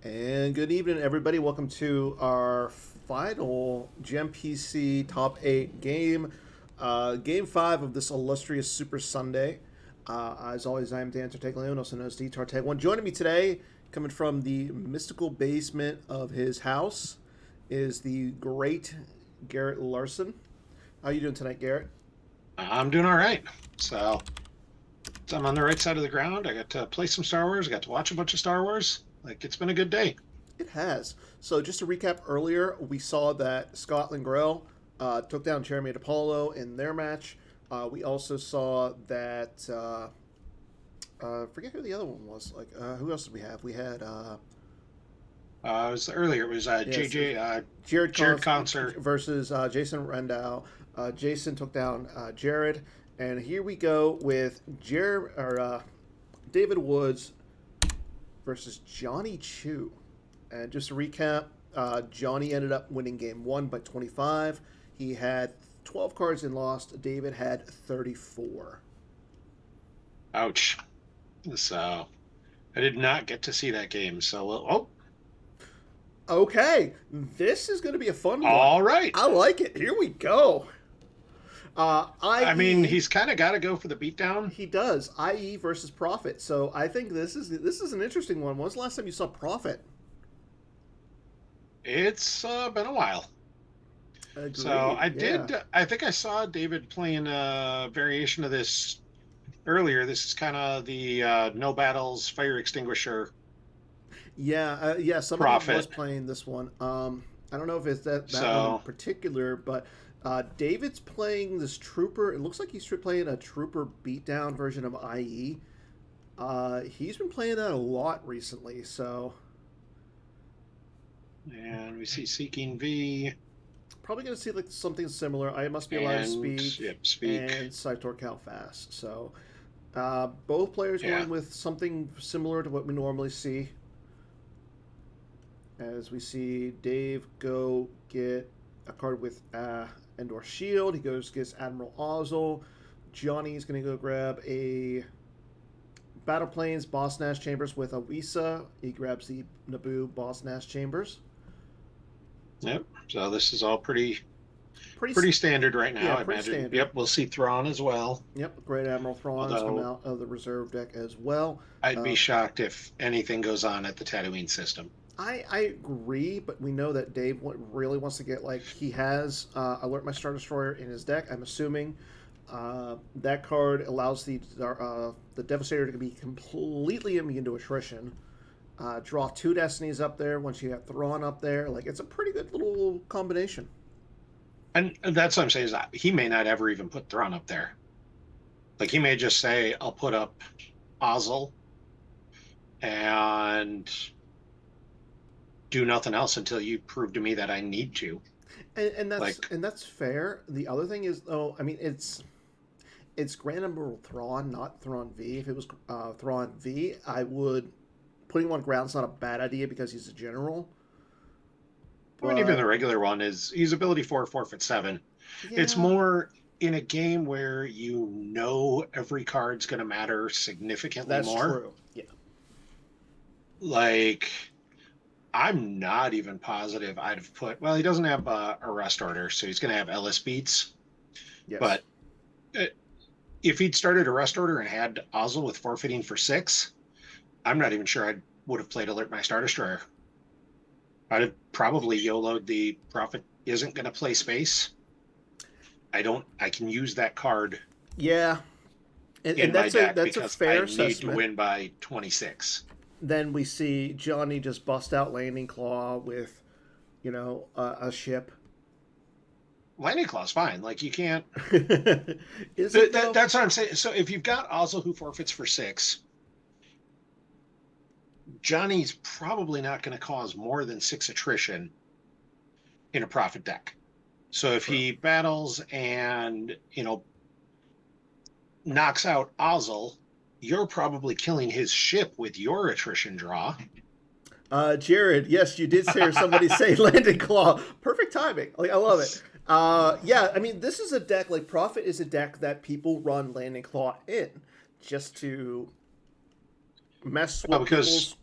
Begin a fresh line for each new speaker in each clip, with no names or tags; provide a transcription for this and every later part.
And good evening, everybody. Welcome to our final GMPC Top 8 game, Game 5 of this illustrious Super Sunday. As always, I am Dan Tartaglione, also known as D Tartag1. Joining me today, coming from the mystical basement of his house, is the great Garrett Larson. How are you doing tonight, Garrett?
I'm doing all right. So, I'm on the right side of the ground. I got to play some Star Wars. I got to watch a bunch of Star Wars. Like, it's been a good day.
It has. So just to recap earlier, we saw that Scotland Grell took down Jeremy DePaulo in their match. We also saw that forget who the other one was. Like who else did we have? We had
It was earlier. It was
yes,
JJ
Jared
Jared Concert.
versus Jason Rendau. Jason took down Jared, and here we go with David Woods versus Johnny Chu. And just to recap, Johnny ended up winning game one by 25. He had 12 cards and lost. David had 34.
Ouch. So, I did not get to see that game. So,
Okay, this is going to be a fun one.
all right.
I like it. Here we go.
I mean,
IE,
he's kind of got to go for the beatdown.
he does. IE versus Profit. So I think this is an interesting one. When was the last time you saw Profit?
It's been a while. So,
Agreed. Yeah.
I think I saw David playing a variation of this earlier. This is kind of the no battles fire extinguisher
Yeah, yeah. Somebody was
profit.
playing this one. I don't know if it's that one in
So,
particular, but David's playing this trooper. It looks like he's playing a trooper beatdown version of IE. He's been playing that a lot recently. So
and we see Seeking V
probably gonna see like something similar. I must be alive to
and
speak
yep, Speak.
and Saitor Cal fast. So both players
Yeah.
going with something similar to what we normally see. As we see Dave go get a card with Endor Shield. He goes gets Admiral Ozzel. Johnny's going to go grab a Battle Planes Boss Nash Chambers with Awisa. He grabs the Naboo Boss Nash Chambers.
Yep. So this is all
Pretty,
pretty standard right
yeah,
now, I
pretty
imagine.
standard.
Yep, we'll see Thrawn as well.
Yep, Great Admiral Thrawn's come
Although
out of the reserve deck as well.
I'd be
Uh,
shocked if anything goes on at the Tatooine system.
I agree, but we know that Dave really wants to get like he has Alert My Star Destroyer in his deck. I'm assuming that card allows the Devastator to be completely immune to attrition. Draw two Destinies up there. Once you have Thrawn up there, like it's a pretty good little combination.
And that's what I'm saying is that he may not ever even put Thrawn up there. Like he may just say, I'll put up Ozzel and do nothing else until you prove to me that I need to. Like,
And that's fair. The other thing is though, I mean it's Grand Admiral Thrawn, not Thrawn V. If it was Thrawn V, I would putting him on ground's not a bad idea because he's a general.
I mean, even
But
the regular one is he's ability 4, forfeit 7. It's
yeah,
more in a game where you know every card's going to matter significantly
that's
more.
true. Yeah.
Like, I'm not even positive I'd have put, well, he doesn't have a arrest order, so he's going to have Ellis beats.
Yes.
But uh, if he'd started arrest order and had Ozzel with forfeiting for 6, I'm not even sure I would have played Alert My Star Destroyer. I'd have probably YOLO'd the Prophet isn't going to play space. I can use that card
Yeah.
in
And
my deck
that's a
because I
fair
need to
assessment.
win by 26.
Then we see Johnny just bust out Landing Claw with, a ship.
Lightning Claw's fine. Like, you can't.
Is it though?
That's what I'm saying. So if you've got Ozzel who forfeits for 6, Johnny's probably not going to cause more than 6 attrition in a Prophet deck. So if
True.
he battles and, knocks out Ozzel, you're probably killing his ship with your attrition draw.
Jared, yes, you did hear somebody say Landing Claw. Perfect timing. Like I love it. Yeah, I mean, this is a deck like Prophet is a deck that people run Landing Claw in just to mess
Well,
with
because
people's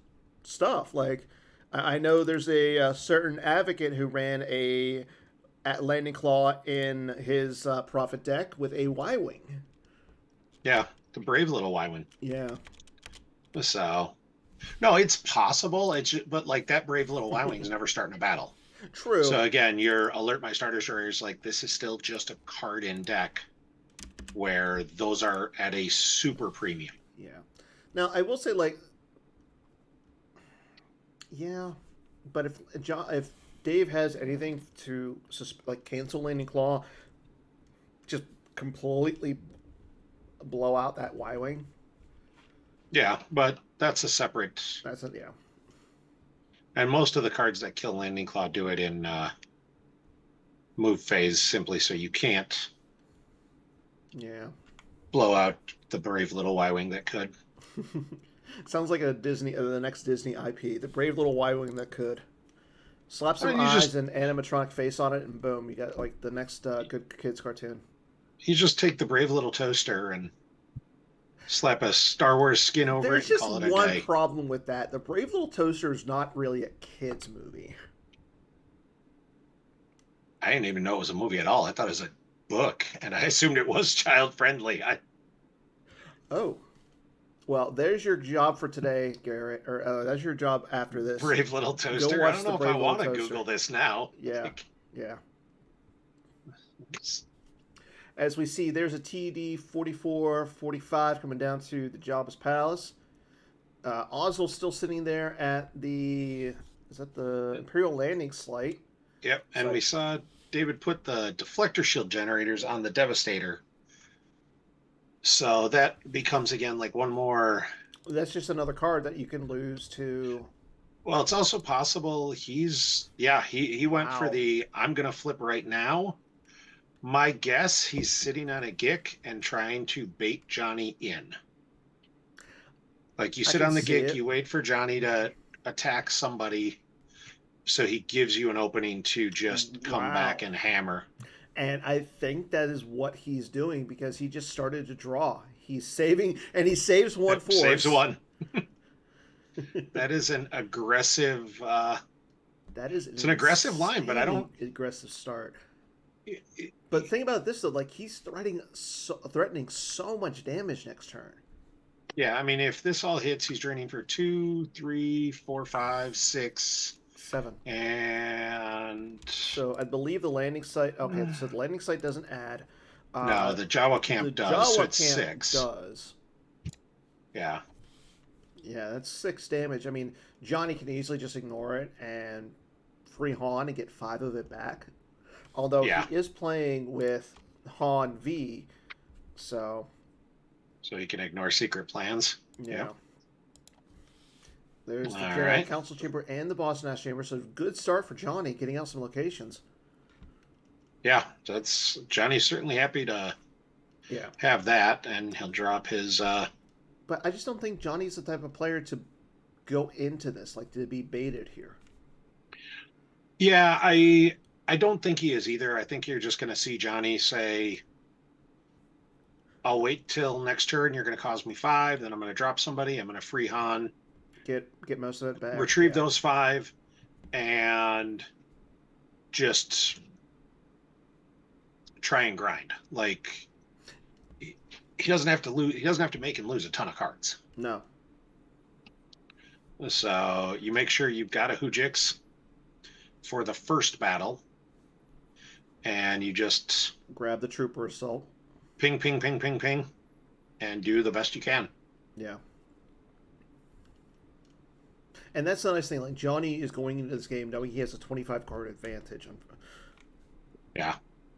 stuff. Like, I know there's a certain advocate who ran a at landing claw in his profit deck with a Y wing.
Yeah, the brave little Wyvern.
Yeah,
So no, it's possible. But like that brave little Y wing's never starting a battle.
true.
So again, your alert my starter destroyer is like this is still just a card in deck where those are at a super premium.
Yeah. Now I will say, like, yeah, but if Dave has anything to like cancel landing claw, just completely blow out that Y wing.
Yeah, but that's a separate.
That's it. Yeah.
And most of the cards that kill Landing Claw do it in move phase simply so you can't
Yeah.
blow out the brave little Y Wing that could.
Sounds like a Disney, the next Disney IP, the brave little Y wing that could slap
I
some
mean,
eyes and animatronic face on it, and boom, you got like the next good kids cartoon.
you just take the brave little toaster and slap a Star Wars skin over it
There's
and
just
call it a
one
day.
problem with that. The Brave Little Toaster is not really a kids movie.
I didn't even know it was a movie at all. I thought it was a book, and I assumed it was child friendly. I
Oh, well, there's your job for today, Garrett. Or that's your job after this.
brave little
Go
toaster. I
watch
don't
the
know if I
Brave Little
want to
Toaster.
Google this now.
Yeah, yeah. As we see, there's a TD 4445 coming down to the Jabba's Palace. Ozzel's still sitting there at the is that the Imperial Landing site?
Yep, and we saw David put the deflector shield generators on the Devastator. So that becomes again like one more.
That's just another card that you can lose to.
Well, it's also possible he went for
Wow.
the I'm gonna flip right now. My guess he's sitting on a gick and trying to bait Johnny in. Like you
I
sit
can
on the
see
gick,
it.
you wait for Johnny to attack somebody, so he gives you an opening to just come back
Wow.
and hammer.
And I think that is what he's doing because he just started to draw. He's saving, and he saves one
Yep, saves
force.
one. That is an aggressive.
That is an
It's an aggressive line, but I
insanely
don't.
aggressive start.
It, it,
But think about this though, like he's threatening so much damage next turn.
yeah, I mean, if this all hits, he's draining for 2, 3, 4, 5, 6,
7.
and
So I believe the landing site. Okay, so the landing site doesn't add.
no, the Jawa
The
camp does, so
Jawa
it's
camp
6.
does.
Yeah,
Yeah, that's 6 damage. I mean, Johnny can easily just ignore it and free Han and get 5 of it back. Although
yeah.
he is playing with Han V, so
So he can ignore secret plans.
yeah.
Yep.
There's the
All
Jedi
right.
Council Chamber and the Boss Nash Chamber, so good start for Johnny getting out some locations.
Yeah, that's Johnny's certainly happy to
Yeah.
have that, and he'll drop his.
But I just don't think Johnny's the type of player to go into this, like to be baited here.
Yeah, I don't think he is either. I think you're just going to see Johnny say, "I'll wait till next turn. You're going to cause me 5. Then I'm going to drop somebody. I'm going to free Han,
Get most of it back.
retrieve
Yeah.
those 5, and just try and grind. Like he doesn't have to lose. He doesn't have to make him lose a ton of cards.
No.
So you make sure you've got a Hujix for the first battle, and you just
Grab the Trooper Assault.
ping, ping, ping, ping, ping, and do the best you can.
Yeah. And that's the nice thing. Like Johnny is going into this game knowing he has a 25 card advantage.
Yeah,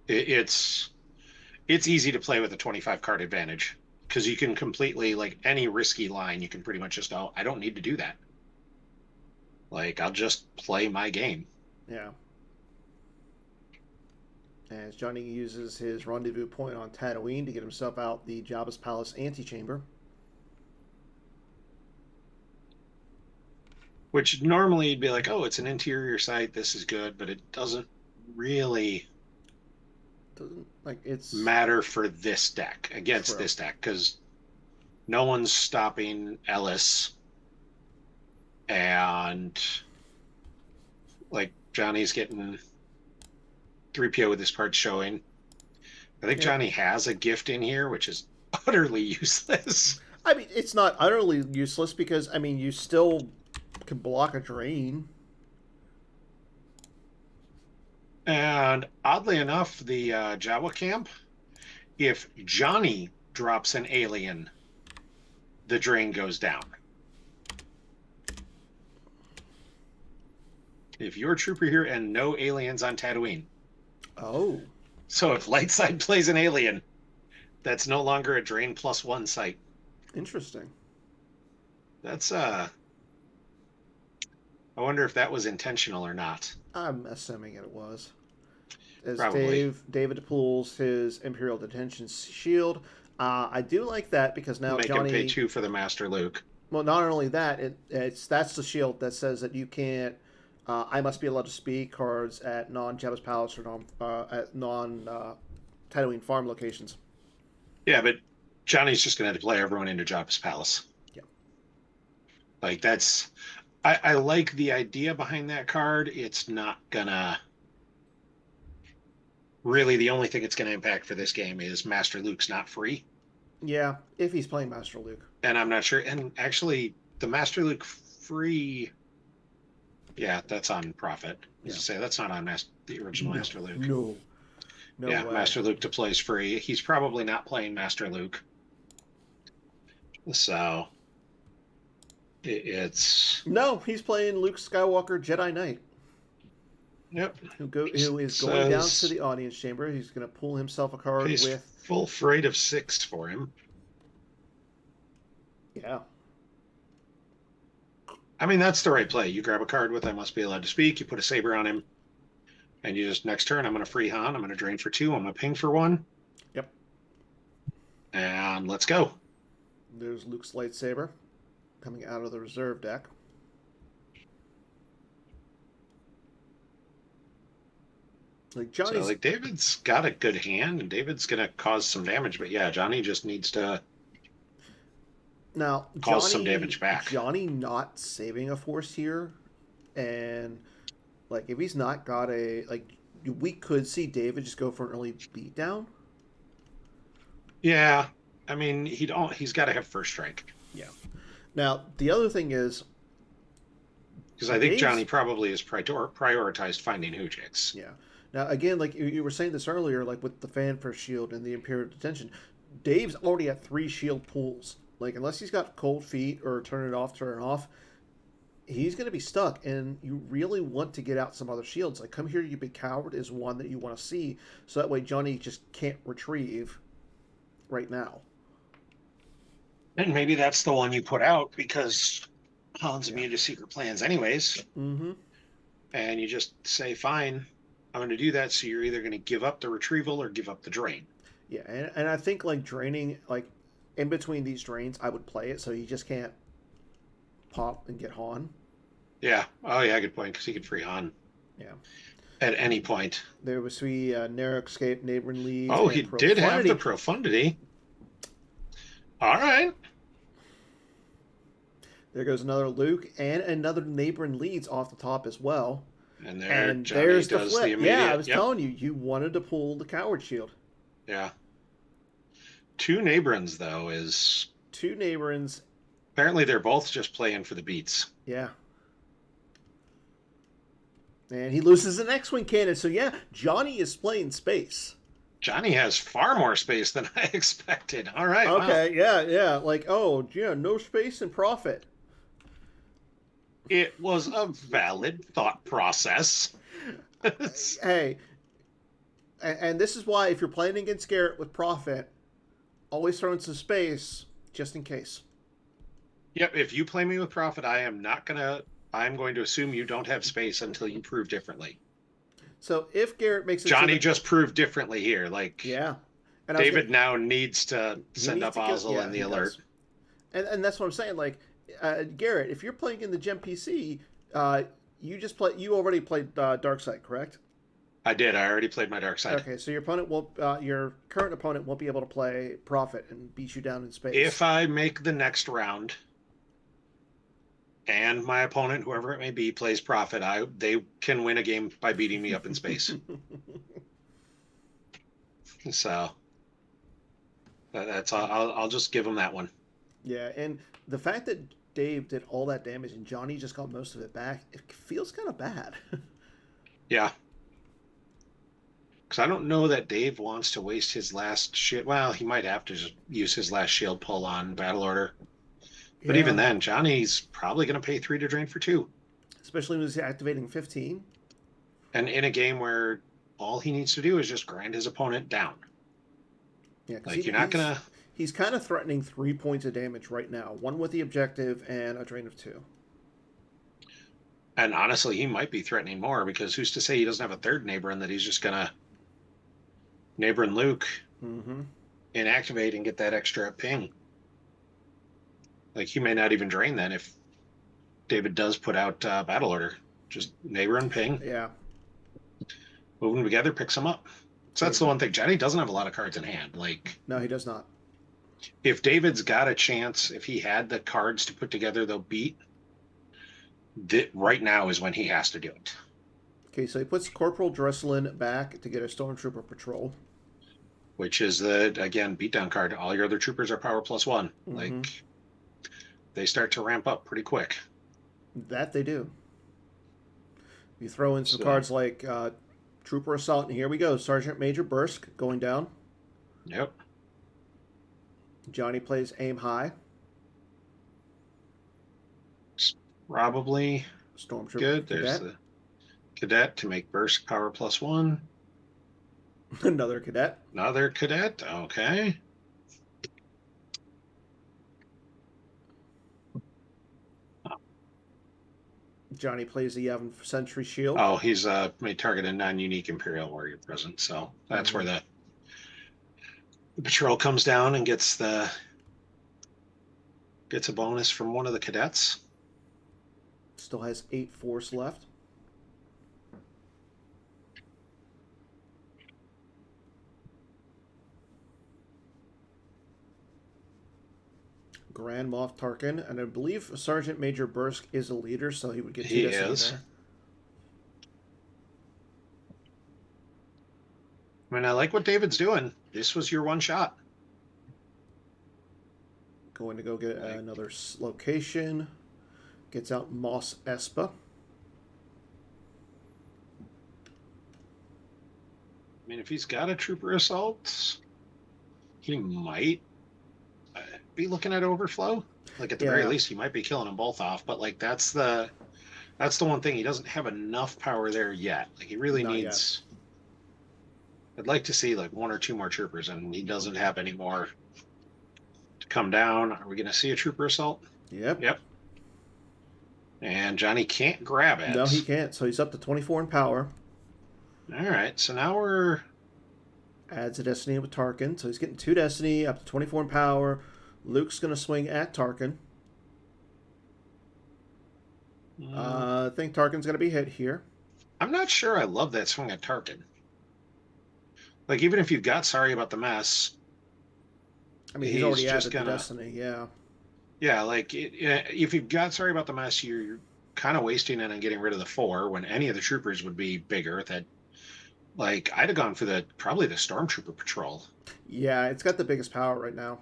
it's easy to play with a 25 card advantage because you can completely like any risky line. You can pretty much just go, I don't need to do that. Like I'll just play my game.
Yeah. As Johnny uses his rendezvous point on Tatooine to get himself out the Jabba's Palace antechamber.
Which normally you'd be like, oh, it's an interior site. This is good, but it doesn't really
Doesn't like it's
matter for this deck against
true.
this deck because no one's stopping Ellis, and Like Johnny's getting 3PO with his parts showing. I think
Yeah.
Johnny has a gift in here, which is utterly useless.
I mean, it's not utterly useless because I mean, you still can block a drain.
And oddly enough, the Jawa camp, if Johnny drops an alien, the drain goes down. If you're a trooper here and no aliens on Tatooine.
Oh,
So if Lightside plays an alien, that's no longer a drain +1 site.
interesting.
That's I wonder if that was intentional or not.
I'm assuming it was. As
Probably.
David pulls his Imperial Detention Shield. I do like that because now
Make him pay
Johnny.
2 for the Master Luke.
Well, not only that, that's the shield that says that you can't. I must be allowed to speak cards at non-Jabba's Palace or non Tatooine farm locations.
Yeah, but Johnny's just going to play everyone into Jabba's palace.
Yeah.
Like that's, I like the idea behind that card. It's not gonna really. The only thing it's going to impact for this game is Master Luke's not free,
Yeah, if he's playing Master Luke.
and I'm not sure. And actually, the Master Luke free, yeah, that's on Profit. As
Yeah.
I say, that's not on the original
No,
Master Luke.
no, no
Yeah,
way.
Master Luke to play is free. He's probably not playing Master Luke, so it's
No, he's playing Luke Skywalker Jedi Knight,
yep.
who is going down to the audience chamber. He's going to pull himself a card
Pays
with.
full freight of 6 for him.
Yeah.
I mean, that's the right play. You grab a card with I must be allowed to speak. You put a saber on him, and you just next turn I'm going to free Han. I'm going to drain for 2. I'm going to ping for 1.
Yep.
And let's go.
There's Luke's lightsaber coming out of the reserve deck. Like Johnny's.
So like David's got a good hand, and David's going to cause some damage. But yeah, Johnny just needs to
Now,
cause some damage back.
Johnny not saving a force here, and like if he's not got a like, we could see David just go for an early beatdown.
Yeah, I mean he's got to have first strike.
Yeah. Now the other thing is
because I think
Dave's-
Johnny probably has prioritized finding Hoojiks.
yeah. Now again, like you were saying this earlier, like with the fanfare shield and the Imperial Detention, Dave's already at 3 shield pools. Like unless he's got cold feet or turn it off, he's going to be stuck. And you really want to get out some other shields. Like Come Here, You Big Coward is one that you want to see, so that way Johnny just can't retrieve right now.
And maybe that's the one you put out because Han's immune to secret plans anyways.
Mm-hmm.
And you just say, fine, I'm going to do that. So you're either going to give up the retrieval or give up the drain.
Yeah, and I think like draining, like in between these drains, I would play it so he just can't pop and get Han.
Yeah. Oh, yeah, good point. Because he could free Han.
Yeah.
At any point.
There was narrow escape, neighboring leads.
Oh, he did have the profundity. All right.
There goes another Luke and another neighboring leads off the top as well.
And
There's the
does
flip.
the immediate.
Yeah, I was telling you, you wanted to pull the coward shield.
Yeah. 2 neighborins, though, is
2 neighborins.
apparently they're both just playing for the beats.
Yeah. And he loses an X-Wing cannon. So, yeah, Johnny is playing space.
Johnny has far more space than I expected. All right.
Okay,
wow.
yeah. Like, oh, yeah, no space and profit.
It was a valid thought process.
Hey, and this is why if you're playing against Garrett with profit, always throw in some space just in case.
Yep. If you play me with profit, I'm going to assume you don't have space until you prove differently.
So if Garrett makes it,
Johnny just proved differently here. Like,
yeah, and
David now needs to send up Ozzel in the alert.
And that's what I'm saying. Like, Garrett, if you're playing in the Gem PC, you already played Dark Side, correct?
I did. I already played my dark side.
Okay, so your current opponent won't be able to play profit and beat you down in space.
If I make the next round, and my opponent, whoever it may be, plays profit, they can win a game by beating me up in space. So that's I'll just give him that one.
Yeah, and the fact that Dave did all that damage and Johnny just got most of it back, it feels kind of bad.
Yeah. Because I don't know that Dave wants to waste his last shit. Well, he might have to just use his last shield pull on battle order. But even
Yeah,
then, Johnny's probably going to pay 3 to drain for 2.
especially when he's activating 15.
And in a game where all he needs to do is just grind his opponent down.
Yeah, because
Like, you're not going to.
he's kind of threatening 3 points of damage right now. One with the objective and a drain of 2.
And honestly, he might be threatening more because who's to say he doesn't have a third neighbor and that he's just going to neighbor and Luke
Mm-hmm.
inactivate and get that extra ping. Like, he may not even drain then if David does put out battle order. Just neighbor and ping.
Yeah.
Move them together, picks them up. So that's the one thing. Johnny doesn't have a lot of cards in hand. Like,
No, he does not.
if David's got a chance, if he had the cards to put together, they'll beat. Right now is when he has to do it.
Okay, so he puts Corporal Dresselin back to get a Stormtrooper patrol.
Which is again, beatdown card. All your other troopers are power +1.
Mm-hmm.
Like, they start to ramp up pretty quick.
That they do. You throw in some cards like Trooper Assault, and here we go. Sergeant Major Bursk going down.
Yep.
Johnny plays Aim High.
Probably
Stormtrooper
good.
Cadet.
There's the Cadet to make Burst power +1.
Another Cadet.
Another Cadet. Okay.
Johnny plays the Yavin Sentry Shield.
Oh, he's made target a non-unique Imperial Warrior present, so that's where the patrol comes down and gets a bonus from one of the cadets.
Still has 8 force left. Grand Moff Tarkin, and I believe Sergeant Major Bursk is a leader, so he would get 2
He
destiny
is.
there.
I mean, I like what David's doing. This was your one shot.
Going to go get another location. Gets out Mos Espa.
I mean, if he's got a Trooper Assault, he might be looking at Overflow. Like, at the very least, he might be killing them both off. But like, that's the one thing. He doesn't have enough power there yet. Like, he really needs. I'd like to see like 1 or 2 more troopers, and he doesn't have any more to come down. Are we going to see a Trooper Assault?
Yep.
Yep. And Johnny can't grab it.
No, he can't. So he's up to 24 in power.
All right. So now we're.
Adds a destiny with Tarkin. So he's getting 2 destiny, up to 24 in power. Luke's going to swing at Tarkin. I think Tarkin's going to be hit here.
I'm not sure I love that swing at Tarkin. Like, even if you've got Sorry About the Mess.
I mean, he's already added the destiny, yeah.
Yeah, like, if you've got Sorry About the Mess, you're kind of wasting it on getting rid of the 4 when any of the troopers would be bigger. That, like, I'd have gone for probably the Stormtrooper Patrol.
Yeah, it's got the biggest power right now.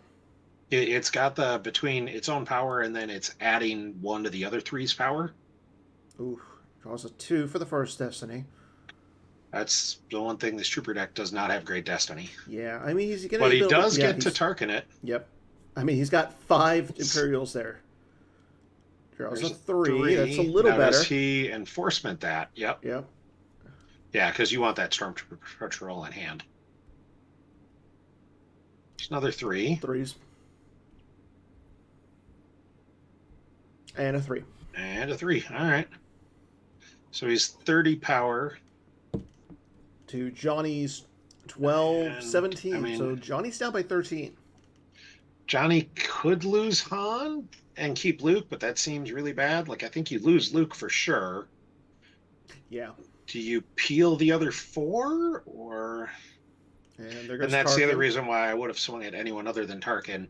It's got between its own power and then it's adding 1 to the other 3's power.
Ooh, draws a 2 for the first destiny.
That's the one thing this trooper deck does not have great destiny.
Yeah, I mean, he's going to...
But he does get to Tarkin it.
Yep. I mean, he's got 5 Imperials there. Draws a 3. That's a little better.
Does he enforcement that? Yep.
Yep.
Yeah, because you want that Stormtrooper Patrol in hand. There's another 3.
3s. And a 3.
And a 3. All right. So he's 30 power.
To Johnny's 12,
And,
17.
I mean,
so Johnny's down by 13.
Johnny could lose Han and keep Luke, but that seems really bad. Like, I think you lose Luke for sure.
Yeah.
Do you peel the other 4? Or...
And there goes
that's
Tarkin.
the other reason why I would have swung at anyone other than Tarkin.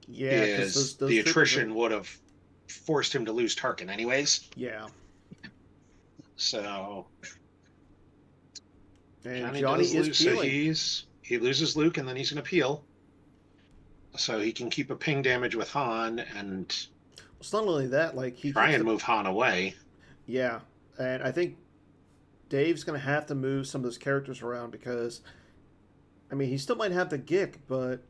Yeah,
is the attrition would have forced him to lose Tarkin anyways.
Yeah.
So
And
Johnny
Johnny
does
is
lose. So
peeling.
he loses Luke, and then he's going to peel. So he can keep a ping damage with Han and
It's not only that, like he
try
keeps
and
the
move Han away.
yeah, and I think Dave's gonna have to move some of those characters around because I mean he still might have the Gick, but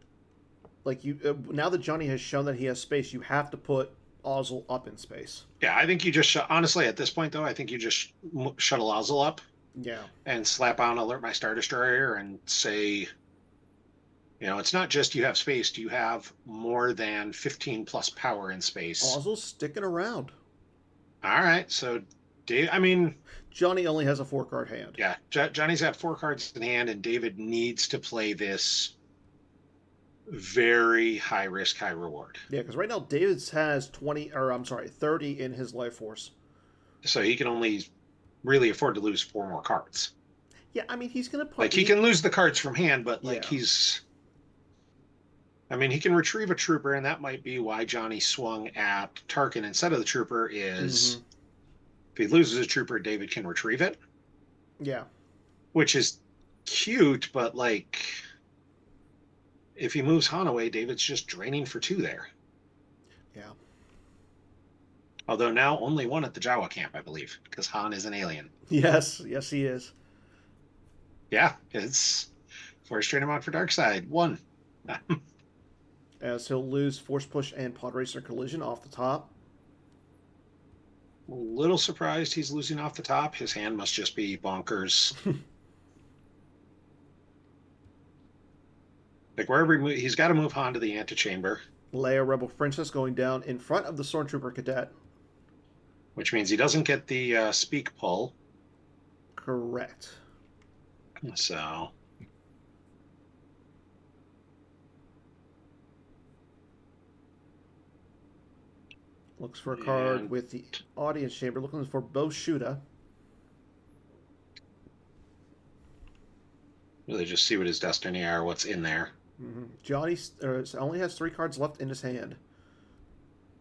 like you now that Johnny has shown that he has space, you have to put Ozzel up in space.
Yeah, I think you just honestly at this point though, I think you just shuttle Ozzel up
Yeah.
and slap on Alert My Star Destroyer and say, it's not just you have space, do you have more than 15 plus power in space?
Ozzel's sticking around.
All right, so Dave, I mean,
Johnny only has a 4 card hand.
yeah, Johnny's got 4 cards in hand, and David needs to play this very high risk, high reward.
Yeah, because right now David's has 20, or I'm sorry, 30 in his life force.
So he can only really afford to lose 4 more cards.
Yeah, I mean he's gonna put
Like he can lose the cards from hand, but like
yeah.
he can retrieve a trooper, and that might be why Johnny swung at Tarkin instead of the trooper. Is
Mm-hmm.
if he loses a trooper, David can retrieve it,
Yeah.
which is cute, but like if he moves Han away, David's just draining for 2 there.
Yeah.
Although now only 1 at the Jawa camp, I believe, because Han is an alien.
Yes, yes he is.
Yeah, it's Force train him on for Dark Side 1.
As he'll lose Force Push and Pod Racer Collision off the top.
A little surprised he's losing off the top. His hand must just be bonkers. Like wherever he's got to move Han to the antechamber,
Leia Rebel Princess going down in front of the Stormtrooper Cadet.
which means he doesn't get the speak pull.
Correct.
So
Looks for a card
and
with the audience chamber. Looking for Bo Shuda.
really just see what his destiny are, what's in there.
Mm-hmm. Johnny only has 3 cards left in his hand.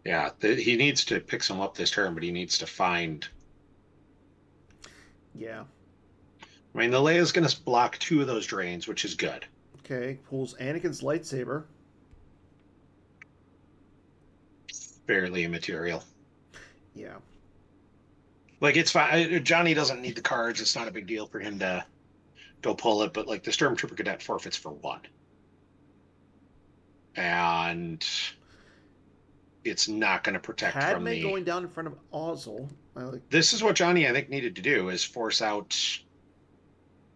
Yeah, he needs to pick some up this turn, but he needs to find.
Yeah.
I mean, the Leia's going to block 2 of those drains, which is good.
Okay. Pulls Anakin's lightsaber.
Fairly immaterial.
Yeah.
Like it's fine. Johnny doesn't need the cards. It's not a big deal for him to go pull it. But like the Stormtrooper Cadet forfeits for 1, and it's not going to protect from
Padme
the.
going down in front of Ozzel.
This is what Johnny, I think, needed to do: is force out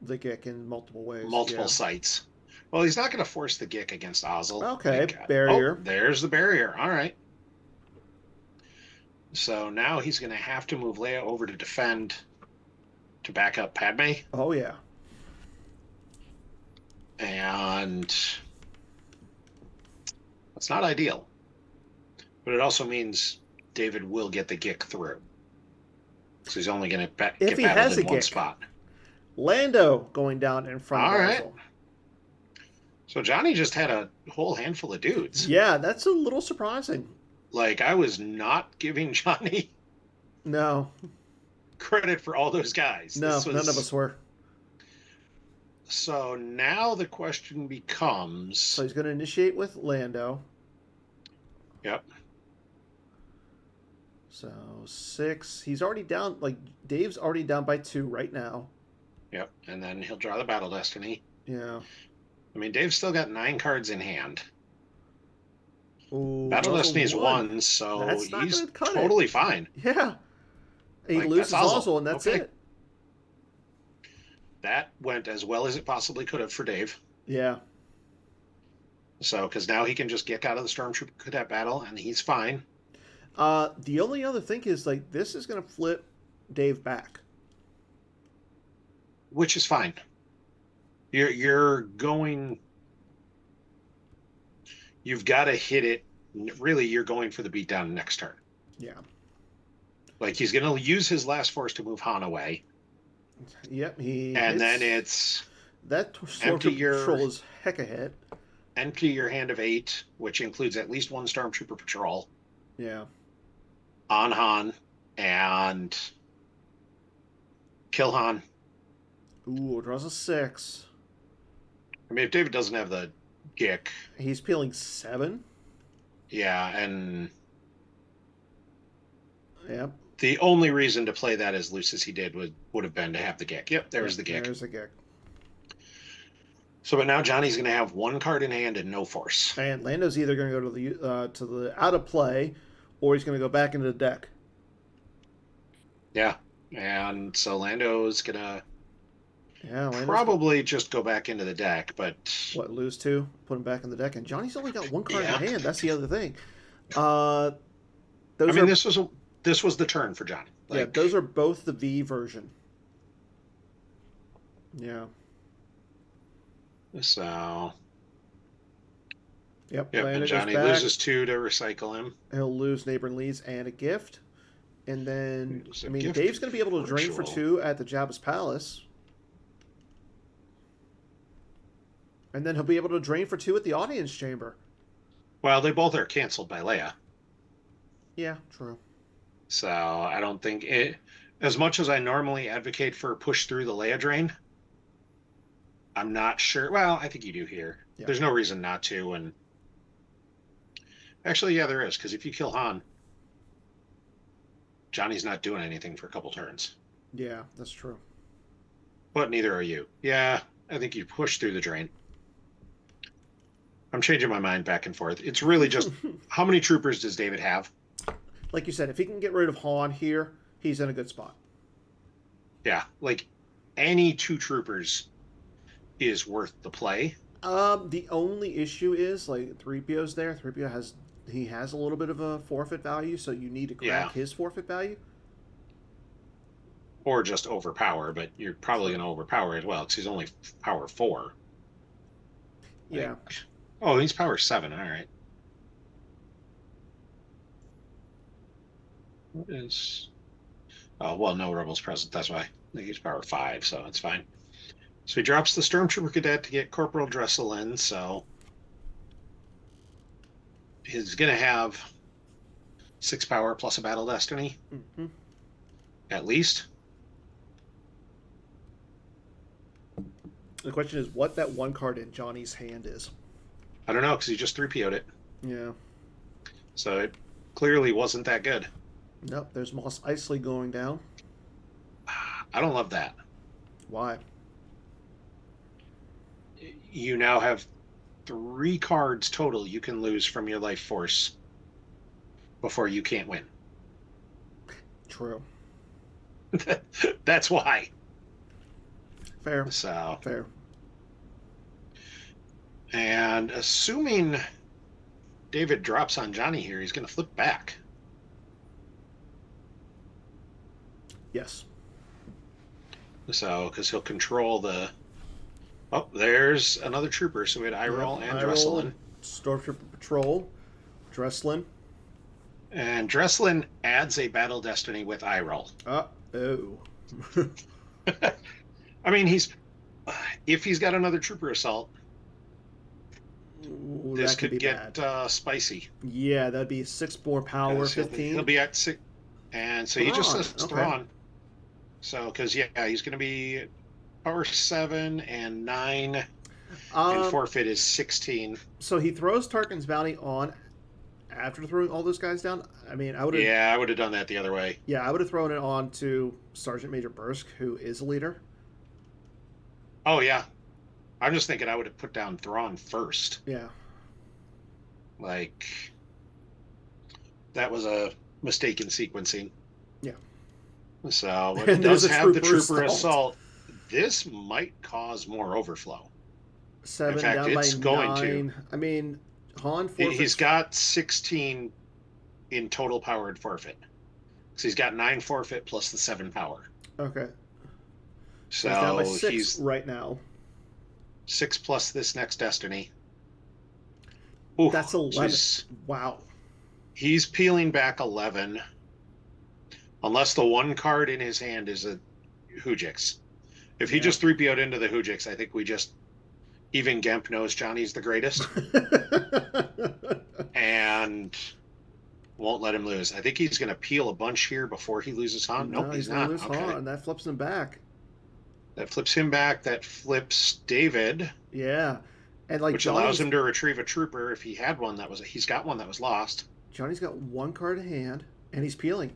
the Gick in multiple ways.
multiple sites. Well, he's not going to force the Gick against Ozzel.
Okay, barrier.
Oh, there's the barrier. All right. So now he's going to have to move Leia over to defend, to back up Padme.
Oh, yeah.
And that's not ideal. But it also means David will get the Gick through. So he's only going to get battled in one spot.
Lando going down in front of Ozzel.
So Johnny just had a whole handful of dudes.
Yeah, that's a little surprising.
Like, I was not giving Johnny credit for all those guys.
No, none of us were.
So now the question becomes...
So he's going to initiate with Lando.
Yep.
So 6. He's already down, like, Dave's already down by 2 right now.
Yep, and then he'll draw the Battle Destiny.
Yeah.
I mean, Dave's still got 9 cards in hand.
Ooh,
Battle Destiny is 1, so he's totally fine.
Yeah. He loses Ozzel, and that's it.
That went as well as it possibly could have for Dave.
Yeah.
So, because now he can just get out of the Stormtrooper Cadet battle, and he's fine.
The only other thing is, like, this is going to flip Dave back.
Which is fine. You're going... You've got to hit it. Really, you're going for the beatdown next turn.
Yeah.
Like, he's going to use his last force to move Han away.
Yep,
and then it's...
That Stormtrooper patrol is heck ahead.
Empty your hand of 8, which includes at least 1 Stormtrooper patrol.
Yeah.
on Han and kill Han.
Ooh, draws a 6.
I mean, if David doesn't have the Gick,
He's peeling 7.
yeah, and
Yep.
the only reason to play that as loose as he did would have been to have the Gick. Yep, there was the Gick.
There's a Gick.
So, but now Johnny's going to have one card in hand and no force.
And Lando's either going to go to the out of play, or he's going to go back into the deck.
Yeah, and so Lando's going to
Lando's
probably just go back into the deck, but
lose 2, put him back in the deck, and Johnny's only got one card
Yeah.
in hand. That's the other thing.
This was the turn for Johnny.
Those are both the V version. Yeah.
So.
Yep.
And Johnny loses 2 to recycle him.
He'll lose neighboring leads and a gift. And then,
gift
Dave's going to be able to drain for 2 at the Jabba's Palace. And then he'll be able to drain for 2 at the Audience Chamber.
Well, they both are canceled by Leia.
Yeah, true.
So I don't think it. As much as I normally advocate for push through the Leia drain, I'm not sure. Well, I think you do here.
Yeah.
There's no reason not to. And actually, yeah, there is. Because if you kill Han, Johnny's not doing anything for a couple turns.
Yeah, that's true.
But neither are you. Yeah, I think you push through the drain. I'm changing my mind back and forth. It's really just how many troopers does David have?
Like you said, if he can get rid of Han here, he's in a good spot.
Yeah, like any 2 troopers is worth the play.
The only issue is like 3PO's there. 3PO has a little bit of a forfeit value, so you need to crack his forfeit value.
Or just overpower, but you're probably going to overpower as well because he's only power 4.
Yeah.
Oh, he's power 7. All right. What is? Oh, well, no rebels present. That's why. I think he's power 5, so it's fine. So he drops the Stormtrooper Cadet to get Corporal Dressel in, so he's going to have 6 power plus a Battle Destiny.
Mm-hmm.
At least.
The question is what that one card in Johnny's hand is.
I don't know, because he just 3PO'd it.
Yeah.
So it clearly wasn't that good.
Nope, there's Mos Eisley going down.
I don't love that.
Why?
You now have 3 cards total you can lose from your life force before you can't win.
True.
That's why.
Fair.
So.
Fair.
And assuming David drops on Johnny here, he's going to flip back.
Yes.
So, because he'll control the... Oh, there's another trooper. So we had Iroll and Dresselin.
Stormtrooper Patrol. Dresselin.
And Dresselin adds a Battle Destiny with Iroll.
Oh.
I mean, if he's got another trooper assault,
Ooh,
this
could
could get spicy.
Yeah, that'd be 6 more power, 15.
He'll be at 6. And so he just says Thrawn.
Okay.
So, because, he's going to be power 7 and 9. And forfeit is 16.
So he throws Tarkin's bounty on after throwing all those guys down. I mean, I would have.
Yeah, I would have done that the other way.
Yeah, I would have thrown it on to Sergeant Major Bursk, who is a leader.
Oh, yeah. I'm just thinking I would have put down Thrawn first.
Yeah.
Like, that was a mistake in sequencing.
Yeah.
So, when it does have the trooper assault, this might cause more overflow.
7
in fact,
down
it's
by
going
9.
to.
I mean, Han forfeits.
He's got 16 in total power and forfeit. So he's got 9 forfeit plus the 7 power.
Okay.
So
he's down by 6
he's
right now.
6 plus this next destiny. Ooh,
that's 11. Wow.
He's peeling back 11. Unless the one card in his hand is a Hoojix. If he just 3PO'd into the Hoojix, I think even Gemp knows Johnny's the greatest. And Won't let him lose. I think he's going to peel a bunch here before he loses Han. Nope,
No,
he's
he's going to
not.
lose
Okay.
Han, and that flips him back.
That flips him back. That flips David,
Yeah. And like
which allows him to retrieve a trooper if he had one that was he's got one that was lost,
Johnny's got one card in hand, and he's peeling.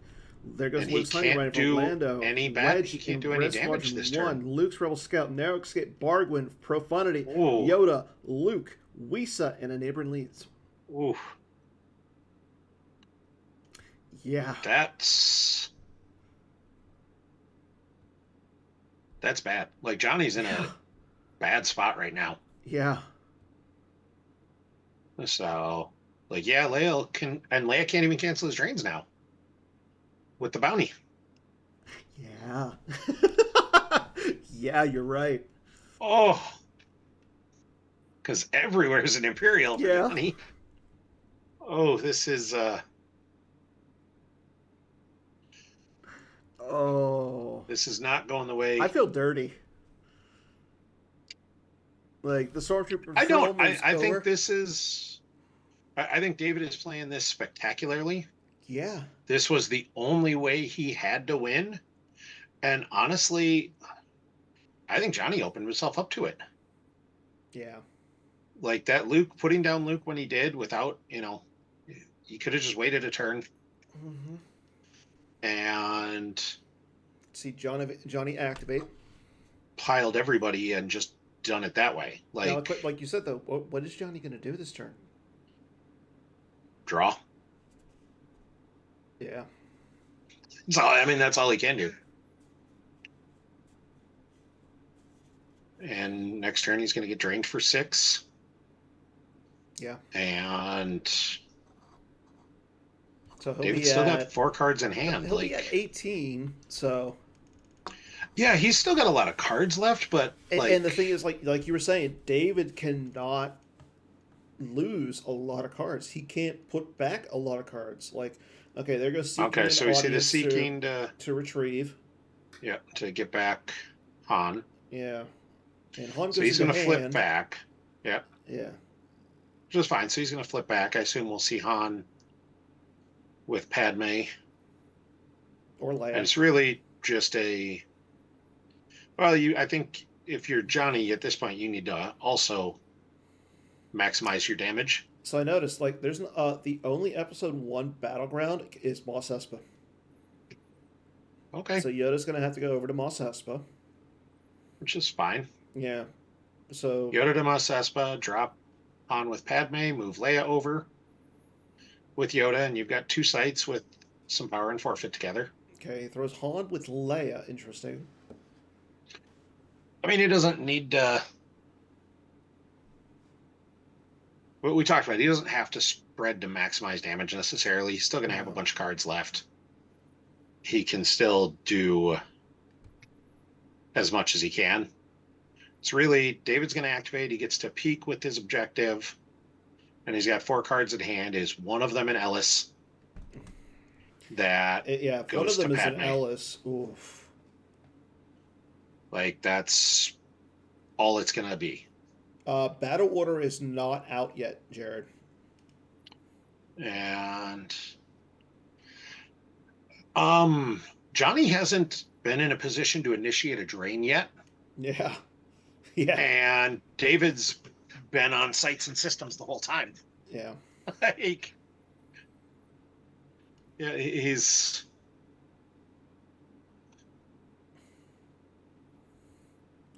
There goes
and he
Luke's hunting
can't
rifle,
do
Lando,
any bad. He
Wedge
can't
in
do any
Red
damage
Squadron
this
1,
turn.
Luke's Rebel Scout, Narrow Escape, Bargwin, Profundity,
Ooh,
Yoda, Luke, Wisa, and a neighboring leads.
ooh,
Yeah.
that's bad. Like Johnny's in
Yeah.
a bad spot right now.
Yeah.
So, like, yeah, Leia can't even cancel his drains now with the bounty.
Yeah. Yeah, you're right.
Oh, because everywhere is an Imperial for
Yeah.
Johnny. Oh,
Oh.
this is not going the
I
way.
feel dirty. Like, the Stormtrooper
I don't.
film is
I think
over.
this is. I think David is playing this spectacularly.
Yeah.
This was the only way he had to win, and honestly, I think Johnny opened himself up to it.
Yeah.
Like that Luke putting down Luke when he did without, he could have just waited a turn
Mm-hmm.
and
See Johnny activate.
piled everybody and just done it that way.
Now,
Like
like you said, though, what is Johnny going to do this turn?
draw.
Yeah.
So I mean that's all he can do. And next turn he's going to get drained for 6.
Yeah.
And
So
David's still got 4 cards in hand.
he'll be at 18. So
yeah, he's still got a lot of cards left, but
and the thing is, like you were saying, David cannot lose a lot of cards. He can't put back a lot of cards. Like, okay, there goes seeking
okay,
an
so we see the
audience
seeking
to retrieve.
to get back Han.
Yeah. And Han
So
goes
he's
into
going to flip
hand.
back. Yep.
Yeah.
Which is fine. So he's going to flip back. I assume we'll see Han with Padme.
Or
And
Leia.
it's really just I think if you're Johnny at this point, you need to also maximize your damage.
So I noticed, like, there's the only episode 1 battleground is Mos Espa.
Okay.
So Yoda's going to have to go over to Mos Espa.
Which is fine.
Yeah. So
Yoda to Mos Espa, drop Han with Padme, move Leia over with Yoda, and you've got 2 sites with some power and forfeit together.
okay, throws Han with Leia. Interesting.
I mean, he doesn't need what we talked about. He doesn't have to spread to maximize damage necessarily. He's still going to have a bunch of cards left. He can still do as much as he can. It's really David's going to activate. He gets to peak with his objective, and he's got 4 cards at hand. Is one of them an Ellis that
Yeah, if one of
goes
them
to
is an
Padme.
Ellis. Oof.
Like that's all it's going to be.
Battle Order is not out yet, Jared.
And Johnny hasn't been in a position to initiate a drain yet.
Yeah. Yeah.
And David's been on sites and systems the whole time.
Yeah.
Like, yeah, he's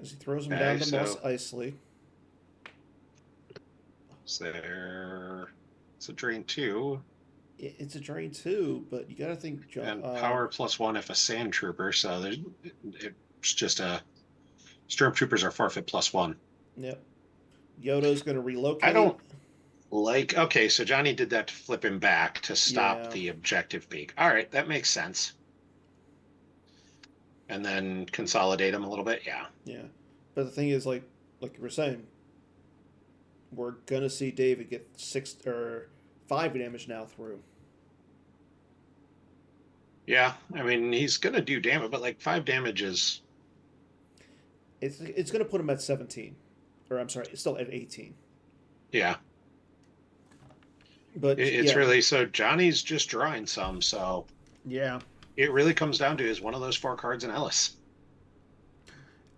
As he throws him
okay,
down to
so
Mos Eisley.
it's a drain 2.
It's a drain too, but you got to think.
And power +1 if a sand trooper, so it's just stormtroopers are forfeit +1.
Yep. Yoda's going to relocate.
I don't like. Okay, so Johnny did that to flip him back to stop
Yeah.
the objective peak. All right, that makes sense. And then consolidate him a little bit. Yeah.
Yeah, but the thing is, like you were saying, we're gonna see David get 6 or 5 damage now through.
Yeah, I mean he's gonna do damage, but like 5 damage is.
It's gonna put him at 17, or I'm sorry, it's still at 18.
Yeah.
But
It's
yeah,
really so Johnny's just drawing some, so
yeah.
it really comes down to is one of those four cards in Ellis.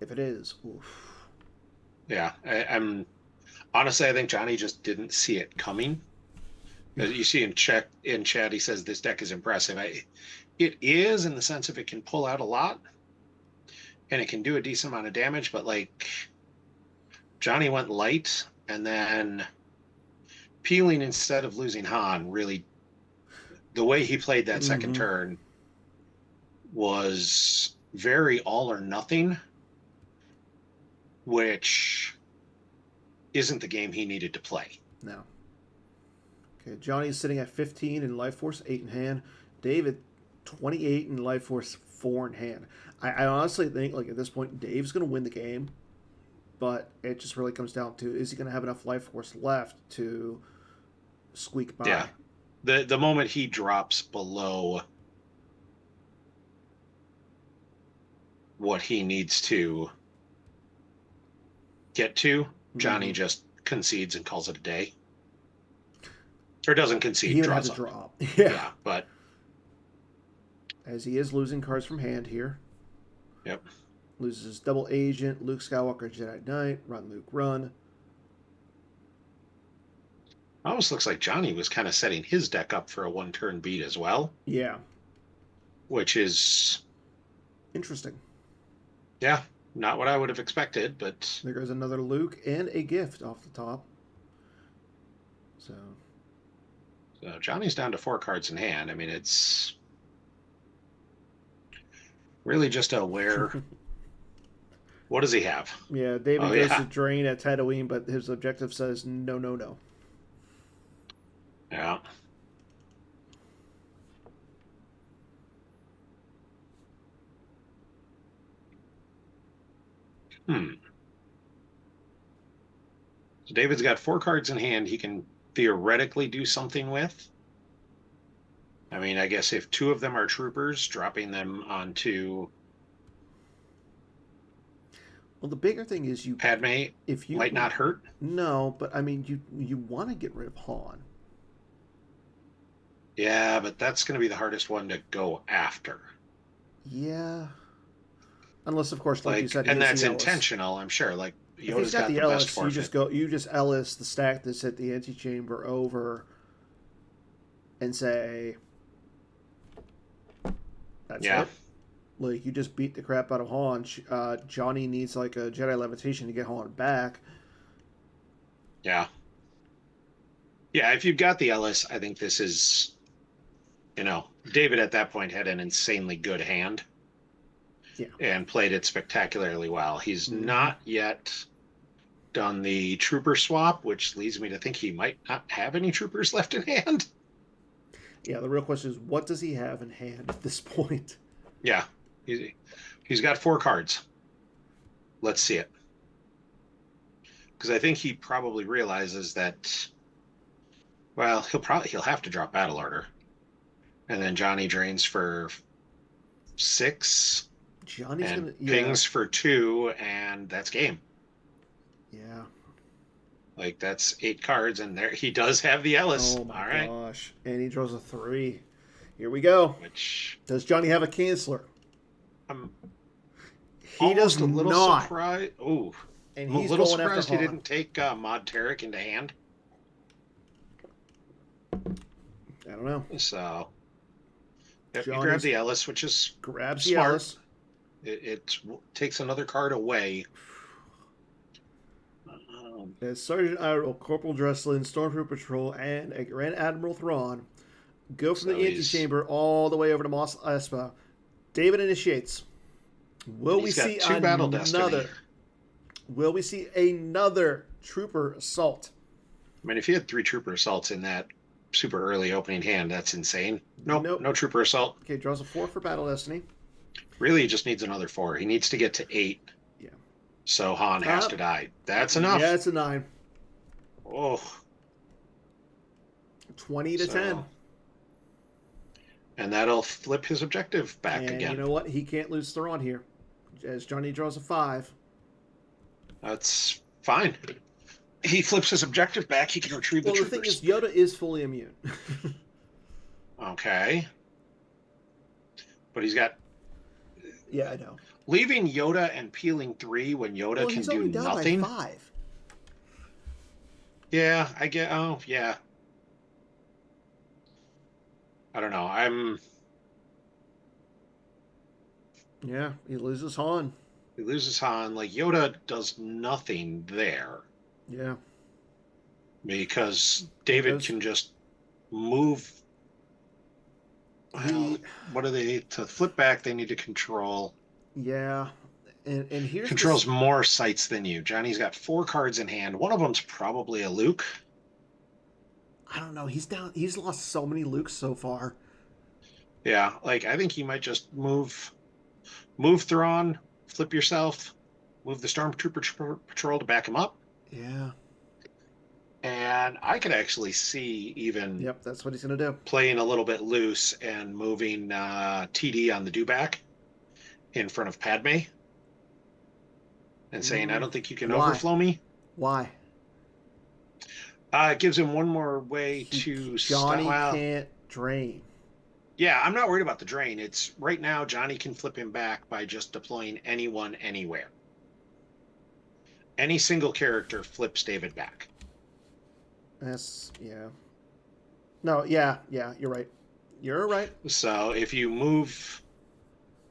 If it is, oof.
Yeah, I'm honestly, I think Johnny just didn't see it coming. You see in chat, he says this deck is impressive. It is in the sense of it can pull out a lot and it can do a decent amount of damage, but like Johnny went light and then peeling instead of losing Han really the way he played that second
Mm-hmm.
turn was very all or nothing, which isn't the game he needed to play.
No. Okay, Johnny's sitting at 15 in Life Force, 8 in hand. David, 28 in Life Force, 4 in hand. I honestly think, like, at this point, Dave's going to win the game, but it just really comes down to is he going to have enough Life Force left to squeak
Yeah.
by?
The moment he drops below what he needs to get to, Johnny
Mm-hmm.
just concedes and calls it a day. Or doesn't concede,
He would have
draws
to
up.
drop. Yeah.
Yeah, but
As he is losing cards from hand here.
yep.
Loses Double Agent, Luke Skywalker, Jedi Knight, Run Luke Run.
Almost looks like Johnny was kind of setting his deck up for a one-turn beat as well,
Yeah.
which is
Interesting.
yeah, not what I would have expected, but
There goes another Luke and a gift off the top. So
Johnny's down to 4 cards in hand. I mean, it's really just a where. What does he have?
yeah, David
Oh
goes
yeah,
to drain at Tatooine, but his objective says no, no, no.
yeah. Hmm. So David's got 4 cards in hand. He can theoretically do something with. I mean, I guess if 2 of them are troopers, dropping them onto
Well, the bigger thing is you
Padme
if
might
you
not hurt.
no, but I mean you want to get rid of Han.
Yeah, but that's going to be the hardest one to go after.
Yeah, unless of course, like you
Like,
said, he
and
has
that's
the Ellis.
intentional, I'm sure. Like
If he's
Yoda's
got
got
the
the best
Ellis,
forfeit.
you just Ellis the stack that's at the antechamber over, and say that's
Yeah,
it. Like you just beat the crap out of Han. Johnny needs like a Jedi levitation to get Han back.
yeah, yeah. If you've got the Ellis, I think this is, David at that point had an insanely good hand
Yeah.
and played it spectacularly well. He's
Mm-hmm.
not yet done the trooper swap, which leads me to think he might not have any troopers left in hand.
Yeah. The real question is, what does he have in hand at this point?
Yeah, he's got 4 cards. Let's see it. Because I think he probably realizes that, well, he'll have to drop battle order. And then Johnny drains for 6
Johnny's
and
gonna. Yeah.
pings for 2, and that's game.
Yeah.
Like that's 8 cards, and there he does have the Ellis.
Oh my
All right.
gosh. And he draws a 3. Here we go.
Which
Does Johnny have a canceller?
I'm
He does
almost a little
not.
surprised. Oh,
And
I'm a
he's
little
going after
surprised he
Han.
didn't take Mod Tarek into hand.
I don't know.
So yep, you grab
Johnny's
the Ellis, which is
grabs the
smart.
Ellis.
It takes another card away.
As Sergeant Idle, Corporal Dresslin, Stormtrooper Patrol, and a Grand Admiral Thrawn go from
So
the antechamber all the way over to Mos Espa. David initiates. Will we
he's got
see
2 Battle Destiny.
another? Will we see another trooper assault?
I mean, if you had 3 Trooper Assaults in that super early opening hand, that's insane. Nope. No Trooper Assault.
Okay, draws a 4 for Battle Destiny.
Really, he just needs another 4. He needs to get to 8.
Yeah.
So Han has to die. That's enough.
Yeah, it's a 9.
Oh.
20 to 10.
And that'll flip his objective back
And
again.
you know what? He can't lose Thrawn here. As Johnny draws a 5.
That's fine. he flips his objective back, he can retrieve the
Well, the thing is,
troopers.
Yoda is fully immune.
Okay. But he's got
Yeah, I know.
leaving Yoda and peeling 3 when Yoda
Well,
can
he's
do
only down by
nothing.
5.
Yeah, I get. Oh, yeah. I don't know.
Yeah, he loses Han.
He loses Han. Like Yoda does nothing there
Yeah,
because
he
David
does.
can just move. Well,
He,
what are they to flip back? They need to control.
yeah, and here's
Controls
this.
more sites than you. Johnny's got 4 cards in hand. One of them's probably a Luke.
I don't know. He's down. He's lost so many Lukes so far.
Yeah, like I think he might just move Thrawn, flip yourself, move the Stormtrooper patrol to back him up.
Yeah.
And I could actually see even
Yep, that's what he's gonna do.
playing a little bit loose and moving TD on the dewback in front of Padme and saying, I don't think you can
Why?
overflow me.
Why?
It gives him one more way to stop.
Johnny
Well,
can't drain.
yeah, I'm not worried about the drain. It's right now Johnny can flip him back by just deploying anyone anywhere. Any single character flips David back.
That's yeah. No, yeah, you're right. You're right.
So if you move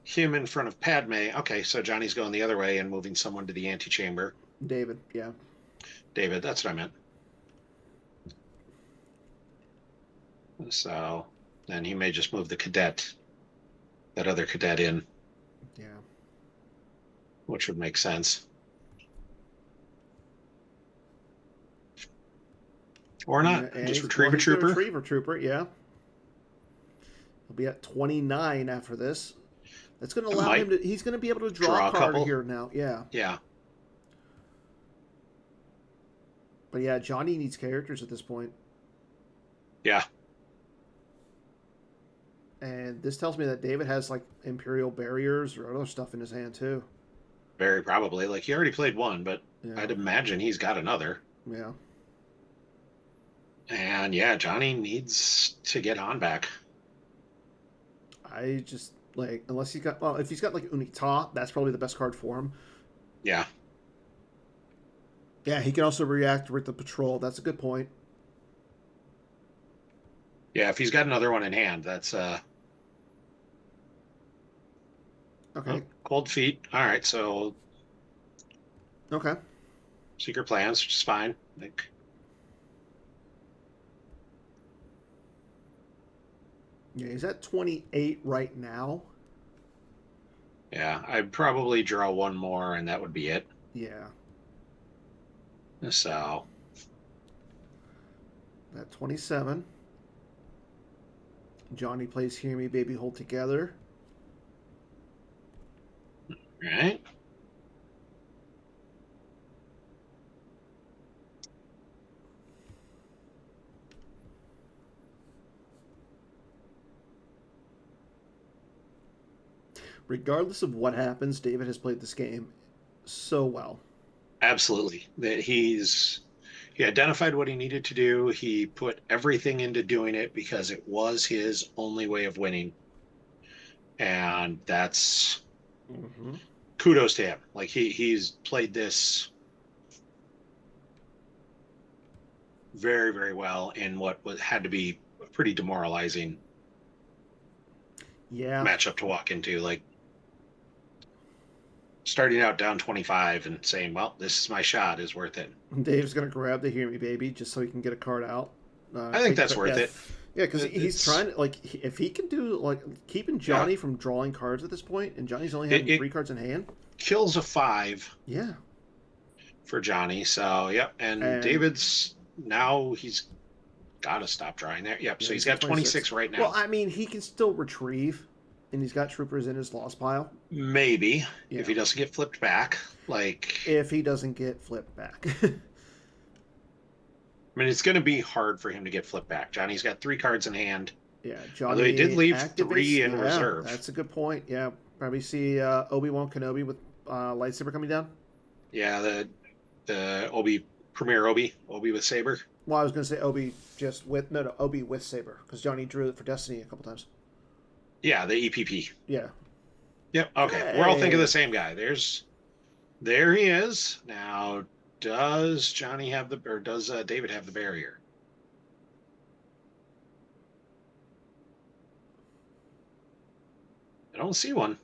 him in front of Padme, okay, so Johnny's going the other way and moving someone to the antechamber.
David, yeah.
David, that's what I meant. So then he may just move the cadet, that other cadet in,
Yeah.
which would make sense. Or not.
And
Just
he's,
retrieve
well,
a trooper.
Retrieve a trooper, yeah. He'll be at 29 after this. That's going to allow him to. He's going to be able to draw a card
couple.
here now. Yeah.
Yeah.
But yeah, Johnny needs characters at this point.
Yeah.
And this tells me that David has like Imperial barriers or other stuff in his hand too.
Very probably. Like he already played one, but
Yeah.
I'd imagine he's got another.
Yeah.
And yeah, Johnny needs to get on back.
I just like unless he's got if he's got like Unita, that's probably the best card for him.
Yeah.
Yeah, he can also react with the patrol. That's a good point.
Yeah, if he's got another one in hand, that's
Okay.
Cold feet. All right, so
Okay.
secret plans, which is fine. Like
Yeah, he's at 28 right now.
yeah, I'd probably draw one more and that would be it.
Yeah.
So
At 27. Johnny plays Hear Me Baby Hold Together.
right.
Regardless of what happens, David has played this game so well.
Absolutely. That he identified what he needed to do. He put everything into doing it because it was his only way of winning. And that's kudos to him. Like he's played this very, very well in what had to be a pretty demoralizing matchup to walk into. Like starting out down 25 and saying, well, this is my shot is worth it.
Dave's going to grab the Hear Me Baby just so he can get a card out.
I think that's worth it.
Yeah, because he's trying to, like, if he can do, like, keeping Johnny from drawing cards at this point, and Johnny's only having 3 cards in hand.
Kills a 5.
Yeah.
For Johnny. So, yep. And David's now he's got to stop drawing there. Yep. So he's got 26 right now.
Well, I mean, he can still retrieve, and he's got troopers in his lost pile.
Maybe. Yeah. If he doesn't get flipped back. Like.
If he doesn't get flipped back.
I mean, it's going to be hard for him to get flipped back. Johnny's got 3 cards in hand.
Yeah, Johnny.
Although he did leave 3 in reserve.
That's a good point. Yeah, probably see Obi-Wan Kenobi with lightsaber coming down.
Yeah, the Premier Obi, Obi with Saber.
Well, I was going to say Obi just with no Obi with Saber because Johnny drew it for Destiny a couple times.
Yeah, the EPP.
Yeah.
Yep. Okay, we're all thinking of the
Hey,
same guy. There he is. Now, does Johnny have or does David have the barrier? I don't see one.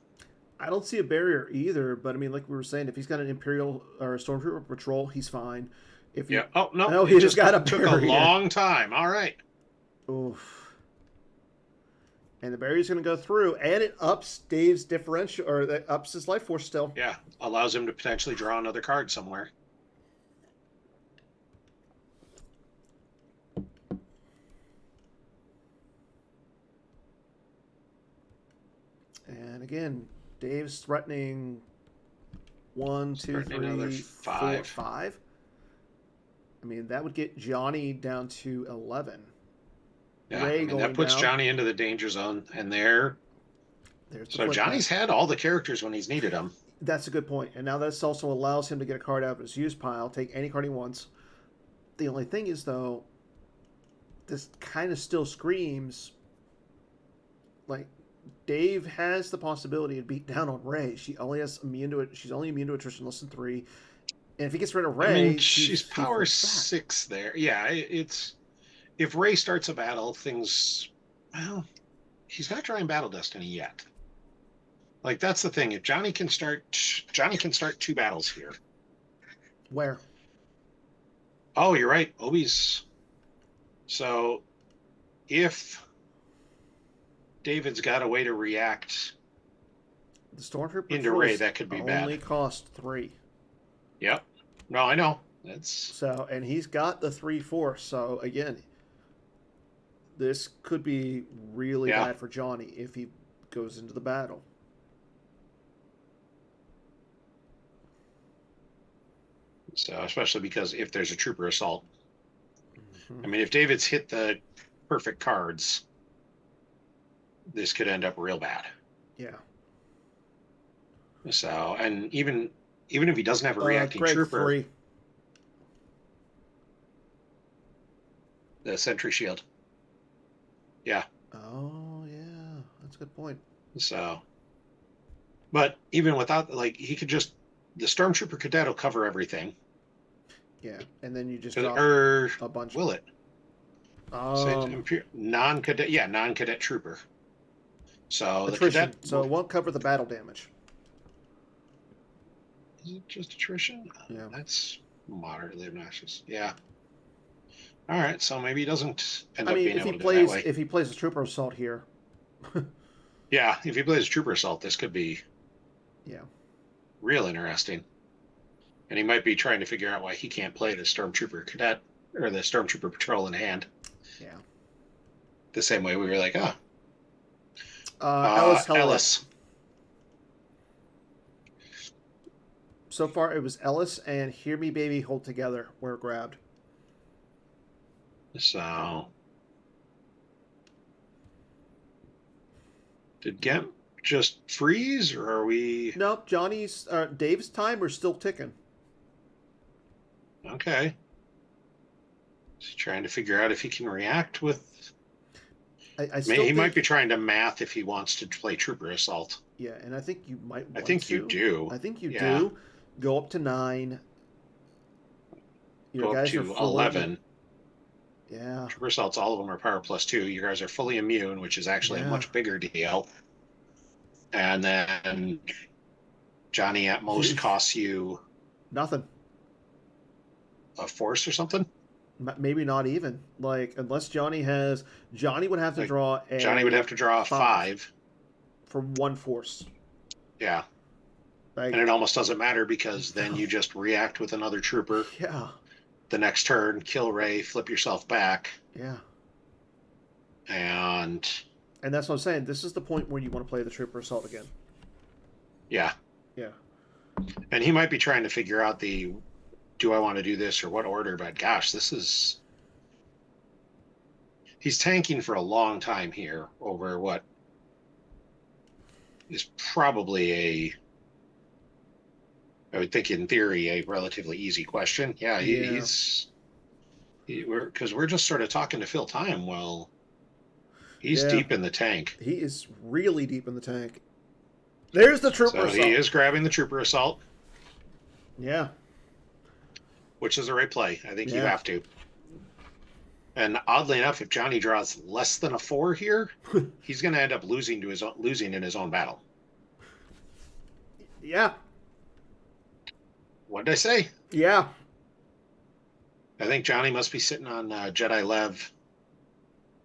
I don't see a barrier either, but I mean, like we were saying, if he's got an Imperial or a Stormtrooper patrol, he's fine. If he,
Yeah. Oh no,
no,
it
he just
just
got a
took a
barrier.
long time. All right.
Oof. And the barrier's going to go through, and it ups Dave's differential, or that ups his life force still.
Yeah, allows him to potentially draw another card somewhere.
And again, Dave's threatening one, two,
Threatening another
three, four,
five.
five. I mean, that would get Johnny down to 11.
Yeah,
Ray
I mean
going
that puts
down.
Johnny into the danger zone, and
There's the
so
flip
Johnny's
back.
had all the characters when he's needed them.
That's a good point. And now this also allows him to get a card out of his use pile, take any card he wants. The only thing is, though, this kind of still screams like Dave has the possibility to beat down on Ray. She only has immune to it. She's only immune to attrition less than 3. And if he gets rid of
I mean,
Ray,
she's
he
power
flips back.
6 there. Yeah, it's if Ray starts a battle, well, he's not trying Battle Destiny yet. Like that's the thing. If Johnny can start 2 battles here.
Where?
Oh, you're right. Obi's. So if David's got a way to react
The Stormtrooper
into Ray,
patrols
that could be
only
bad.
cost 3.
Yep. No, I know. That's
So, and he's got the 3/4. So again, this could be really
yeah.
bad for Johnny if he goes into the battle.
So especially because if there's a trooper assault,
Mm-hmm.
I mean, if David's hit the perfect cards, this could end up real bad.
Yeah.
So, and even if he doesn't have a reacting
Greg,
trooper,
3.
the sentry shield. Yeah.
Oh, yeah. That's a good point.
So, but even without, like, he could just, the Stormtrooper Cadet will cover everything.
Yeah. And then you just drop
Or
a bunch.
will it? Non-cadet, yeah, non-cadet trooper. So
attrition.
the cadet.
So it won't cover the battle damage.
Is it just attrition?
Yeah.
That's moderately obnoxious. Yeah. All right, so maybe he doesn't end
I
up
mean,
being able to do it that way.
if he plays a trooper assault here,
Yeah, if he plays Trooper Assault, this could be
yeah,
real interesting. And he might be trying to figure out why he can't play the Stormtrooper Cadet or the Stormtrooper Patrol in hand.
yeah.
The same way we were like,
Ellis. So far, it was Ellis and Hear Me Baby Hold Together were grabbed.
So did Gemp just freeze, or are we
Nope, Dave's time are still ticking.
okay? He's trying to figure out if he can react with. He might be trying to math if he wants to play Trooper Assault.
Yeah, and I think you might.
I think you do.
I think you do. Go up to 9. Your
Go up
guys
to
are
11.
Yeah.
Trooper Assaults, all of them are power +2. You guys are fully immune, which is actually a much bigger deal. And then Johnny at most costs you
nothing.
A force or something.
Maybe not even. Like unless Johnny would have to draw a.
Johnny would have to draw a 5
for 1 force.
Yeah. Like, and it almost doesn't matter because then you just react with another trooper.
Yeah.
The next turn, kill Ray, flip yourself back.
Yeah.
And
that's what I'm saying. This is the point where you want to play the Trooper Assault again.
Yeah.
Yeah.
And he might be trying to figure out do I want to do this or what order? But gosh, he's tanking for a long time here over what is probably I would think in theory a relatively easy question. Yeah,
Yeah.
because we're just sort of talking to fill time. Well, he's
Yeah.
deep in the tank,
He is really deep in the tank. There's the trooper
so he
assault.
is grabbing the trooper assault,
Yeah.
which is the right play. I think you
Yeah.
have to. And oddly enough, if Johnny draws less than a 4 here, he's going to end up losing in his own battle.
Yeah.
What did I say?
Yeah.
I think Johnny must be sitting on Jedi Lev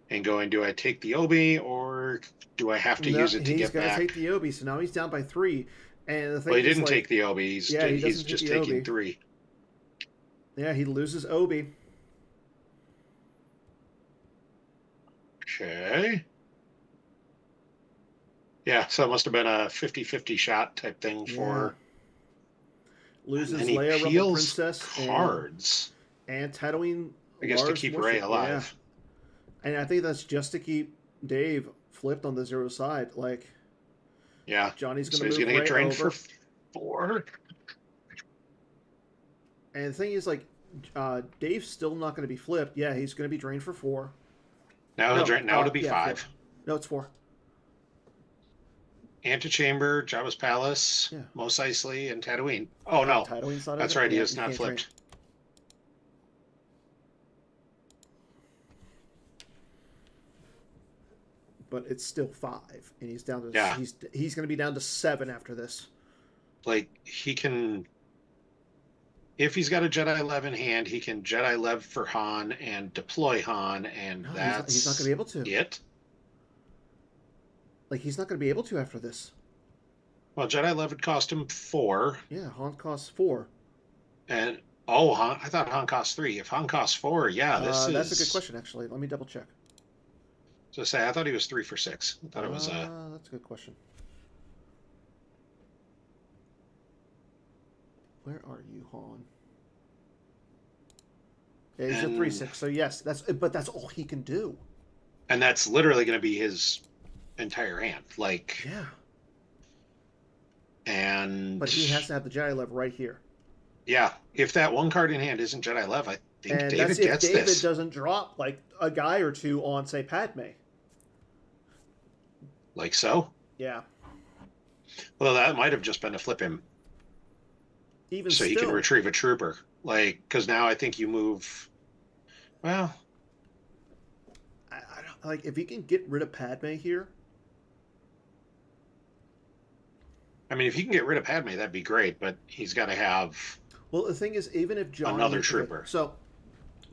and going, do I take the Obi or do I have to
No,
use it to
he's
get
gonna take
back?
the Obi, so now he's down by 3. And the
Well,
thing
he
is,
didn't
like,
take the Obi.
yeah, he
He's
doesn't take
just
the
taking
Obi.
3.
Yeah, he loses Obi.
Okay. Yeah, so it must have been a 50-50 shot type thing
Yeah.
for. And then
Loses
he
Leia, Rebel
peels
Princess,
cards,
and Tatooine,
I guess, to
Lars
keep Ray
Morshak. Yeah,
alive.
and I think that's just to keep Dave flipped on the zero side. Like,
Yeah.
Johnny's
So
gonna
he's going
move
to get
Ray
drained for
over,
4.
and the thing is, like, Dave's still not gonna be flipped. Yeah, he's gonna be drained for 4.
Now he'll
No,
drain. Now it'll be
yeah, 4.
5.
No, it's 4.
Antechamber, Jabba's Palace,
Yeah.
Mos Eisley, and Tatooine. Oh, no.
Tatooine's not in
That's
it.
right. He
Yeah,
is
you
not
can't drain.
flipped.
But it's still 5, and he's down to
Yeah.
he's gonna be down to 7 after this.
Like, he can. If he's got a Jedi Lev in hand, he can Jedi Lev for Han and deploy Han, and
No, he's not gonna
that's
be able to.
it.
Like, he's not gonna be able to after this.
Well, Jedi Lev would cost him 4.
Yeah, Han costs 4.
And, Han, I thought Han cost 3. If Han costs 4, yeah, this is.
That's a good question, actually. Let me double check.
So say, I thought he was 3 for 6. I thought it was
That's a good question. Where are you, Han? Yeah, he's a 3/6. So yes, that's all he can do.
And that's literally going to be his entire hand. Like,
Yeah.
and.
But he has to have the Jedi Lev right here.
Yeah, if that one card in hand isn't Jedi Lev, I think
And
David
that's if
gets
David
this.
doesn't drop like a guy or two on, say, Padme.
Like so.
Yeah.
Well, that might have just been to flip him
Even
so
still,
he can retrieve a trooper. Like, because now I think you move. Well,
I don't, like, if he can get rid of Padme here.
I mean, if he can get rid of Padme, that'd be great. But he's got to have
Well, the thing is, even if Johnny
another trooper.
Okay, so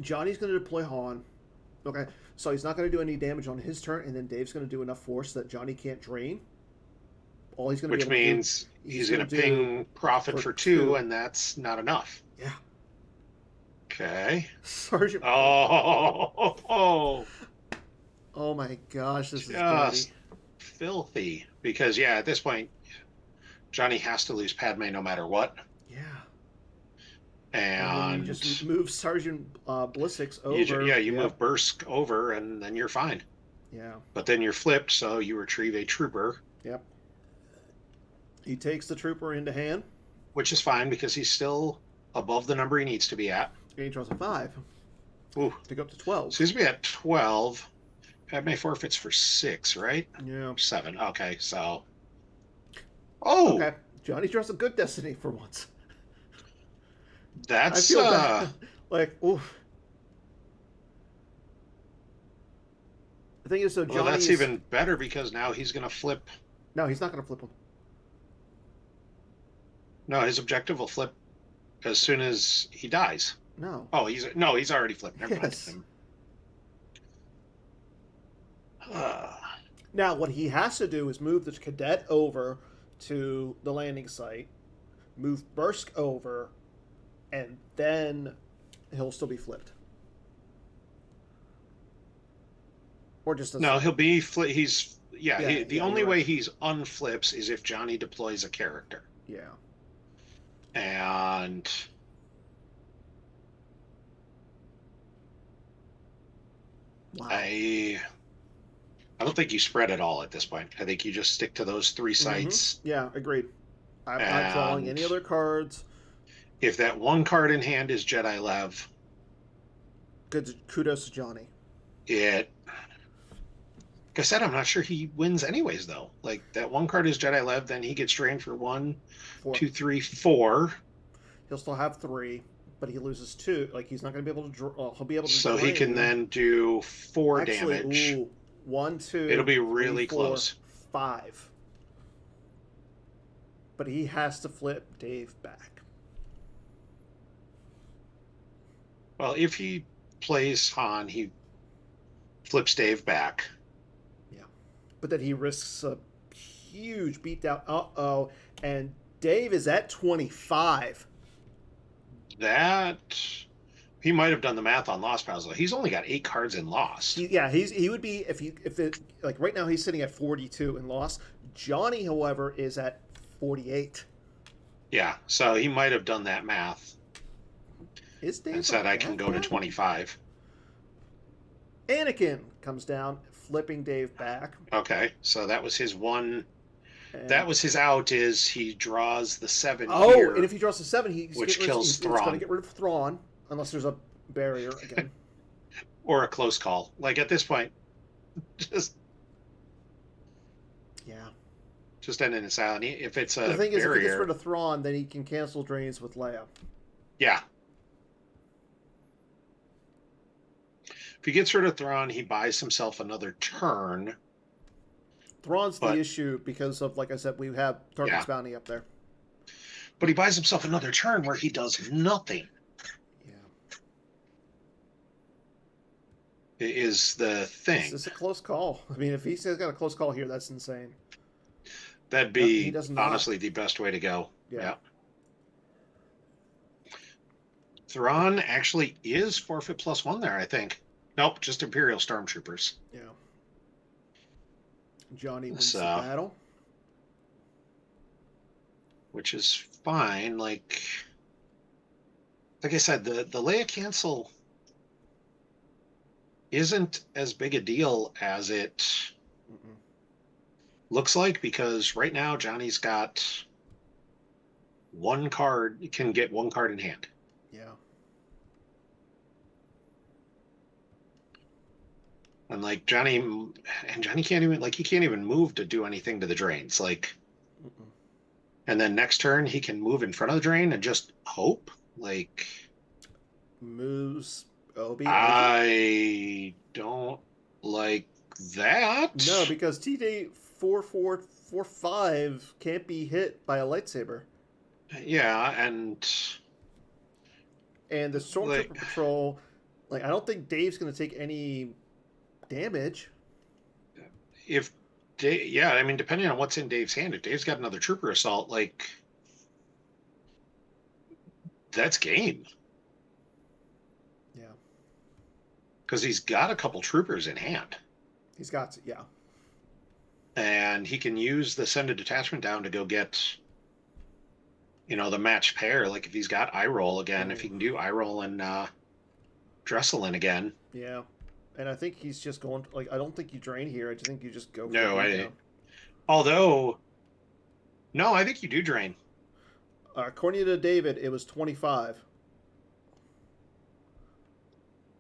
Johnny's going to deploy Han. Okay, so he's not going to do any damage on his turn, and then Dave's going to do enough force that Johnny can't drain. All he's going to
Which
be able
means
to do,
he's going to ping profit for 2, and that's not enough.
Yeah.
Okay.
Sergeant.
Oh,
Oh my gosh, this is
just
dirty.
filthy. Because, yeah, at this point, Johnny has to lose Padme no matter what.
Yeah.
And
you just move Sergeant Blissix over.
You move Bursk over, and then you're fine.
Yeah.
But then you're flipped, so you retrieve a trooper.
Yep. He takes the trooper into hand.
Which is fine because he's still above the number he needs to be at.
And he draws a 5.
Ooh.
To go up to 12.
So he's going to be at 12. Padme forfeits for 6, right?
Yeah.
7. Okay, so. Oh!
Okay. Johnny draws a good destiny for once.
That's.
I feel bad. Like, oof. The thing is, so Johnny.
Well, that's even better because now he's going to flip.
No, he's not going to flip him.
No, his objective will flip as soon as he dies.
No.
Oh, he's already flipped. Never
Yes.
mind.
Now, what he has to do is move the cadet over to the landing site, move Bursk over, and then he'll still be flipped. Or just
No, he'll be he's the only way
right.
he's unflips is if Johnny deploys a character.
Yeah.
And
Wow.
I don't think you spread at all at this point. I think you just stick to those 3 sites.
Yeah, agreed. I'm not drawing
And
any other cards.
if that one card in hand is Jedi Lev,
Good kudos to Johnny.
it like I said, I'm not sure he wins anyways, though. Like that one card is Jedi Lev, then he gets drained for one,
Four.
two, three, four.
He'll still have 3, but he loses 2. Like he's not going to be able to. He'll be able to
So he can
drain.
then do 4
Actually,
damage.
ooh, 1,
It'll
2,
be
3,
really
4,
close.
5. But he has to flip Dave back.
Well, if he plays Han, he flips Dave back.
Yeah, but then he risks a huge beatdown. And Dave is at 25.
That he might have done the math on Lost Puzzle. He's only got 8 cards in Lost.
He would be if it like right now he's sitting at 42 in loss. Johnny, however, is at 48.
Yeah, so he might have done that math
Is Dave
and said,
a
I can go to
math guy?
25.
Anakin comes down, flipping Dave back.
Okay, so that was his one.
And,
That was his out. Is he draws the 7
oh,
here,
and if he draws a 7,
which kills
he's going to
Thrawn,
get rid of Thrawn unless there's a barrier again.
or a close call. Like at this point, just
Yeah.
ending it silent. If it's a
The thing is, if he gets
barrier,
rid of Thrawn, then he can cancel drains with Leia.
yeah. If he gets rid of Thrawn, he buys himself another turn.
Thrawn's
But-
the issue because of, like I said, we have Tarkin's
Yeah.
bounty up there.
But he buys himself another turn where he does nothing.
Yeah.
Is the thing.
This is a close call. I mean, if he's got a close call here, that's insane.
That'd
No, he
be
does not.
honestly the best way to go.
Yeah.
Thrawn actually is forfeit +1 there, I think. Nope, just Imperial Stormtroopers.
Yeah. Johnny wins
So-
the battle.
Which is fine. Like I said, the Leia cancel isn't as big a deal as it
Mm-mm.
looks like, because right now Johnny's got one card, can get one card in hand.
Yeah.
And like Johnny can't even, like, he can't even move to do anything to the drains. Like,
Mm-mm.
and then next turn he can move in front of the drain and just hope. Like,
Moves Obi.
I don't like that.
No, because TD 4445 can't be hit by a lightsaber.
Yeah, and
And the Stormtrooper
Like-
Patrol, like, I don't think Dave's going to take any damage.
if Dave, yeah, I mean, depending on what's in Dave's hand, if Dave's got another trooper assault, like, that's game.
Yeah.
Because he's got a couple troopers in hand.
He's got to, yeah.
And he can use the send a detachment down to go get, the match pair. Like, if he's got eye roll again, if he can do eye roll and Dresselin again.
Yeah. And I think he's just going, like, I don't think you drain here. I just think you just go for
No,
the
I-
beatdown.
Although, no, I think you do drain.
According to David, it was 25.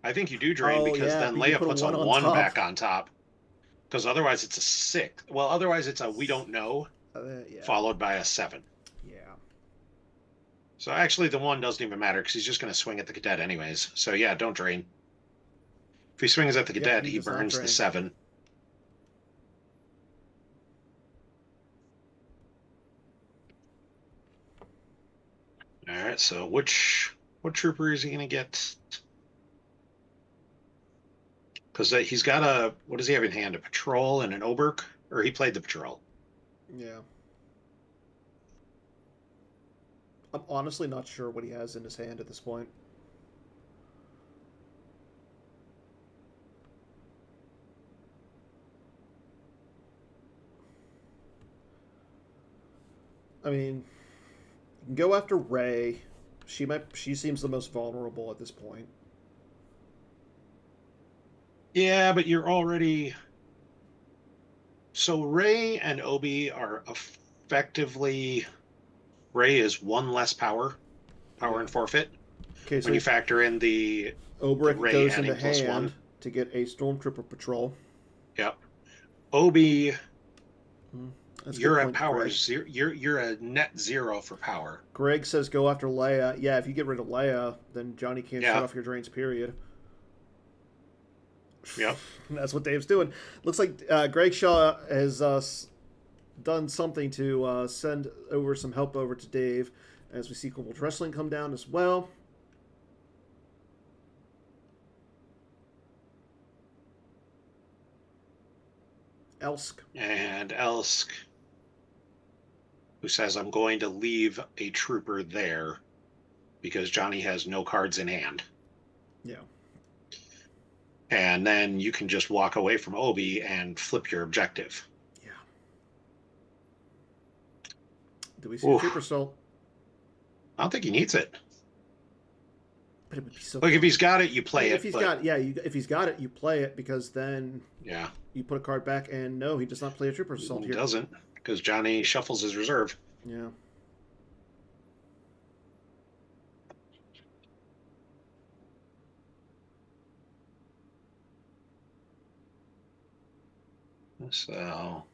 I think you do drain,
Oh,
because
yeah,
then
but you
Leia
put a
puts a
one on
1
top.
back on top. Because otherwise it's a 6. Well, otherwise it's a we don't know,
Yeah.
followed by a 7.
Yeah.
So actually the 1 doesn't even matter, because he's just going to swing at the cadet anyways. So yeah, don't drain. If he swings at the
Yeah,
cadet,
he
he
does not
burns
drain.
the 7. All right, so what trooper is he going to get? Because he's got what does he have in hand? A patrol and an Oberk? Or he played the patrol?
Yeah. I'm honestly not sure what he has in his hand at this point. I mean, you can go after Rey. She seems the most vulnerable at this point.
Yeah, but you're already... So Rey and Obi are effectively Ray is one less power and forfeit.
Okay,
When
so
you factor in the
Obrick
Ray
goes into
adding plus
hand
one.
to get a Stormtrooper patrol.
Yep. Obi,
That's a good
you're at
point,
power
Greg.
zero. You're a net 0 for power.
Greg says go after Leia. Yeah, if you get rid of Leia, then Johnny can't shut
Yeah.
off your drains, period.
Yep.
That's what Dave's doing. Looks like Greg Shaw has done something to send over some help over to Dave as we see Corporal Wrestling come down as well. Elsk.
And Elsk, who says, I'm going to leave a trooper there because Johnny has no cards in hand.
Yeah.
And then you can just walk away from Obi and flip your objective.
Yeah. Do we see
Oof.
a trooper still?
I don't think he needs it.
But it would be so.
Like, if he's got it, you play it.
If he's got, if he's got it, you play it because then
yeah,
you put a card back, and no, he does not play a trooper assault
he
here.
doesn't, because Johnny shuffles his reserve.
Yeah.
So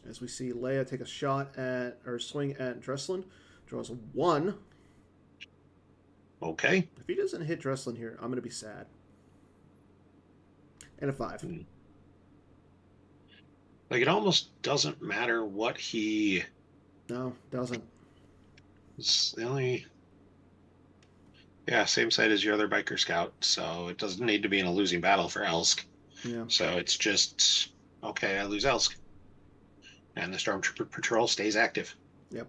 as we see Leia take a shot at or swing at Dresslin, draws a 1.
okay.
If he doesn't hit Dresslin here, I'm going to be sad. And a 5.
Like, it almost doesn't matter what he.
No, doesn't.
It's the only. Yeah, same side as your other biker scout, so it doesn't need to be in a losing battle for Elsk.
Yeah.
So it's just, okay, I lose Elsk. And the Stormtrooper patrol stays active.
Yep.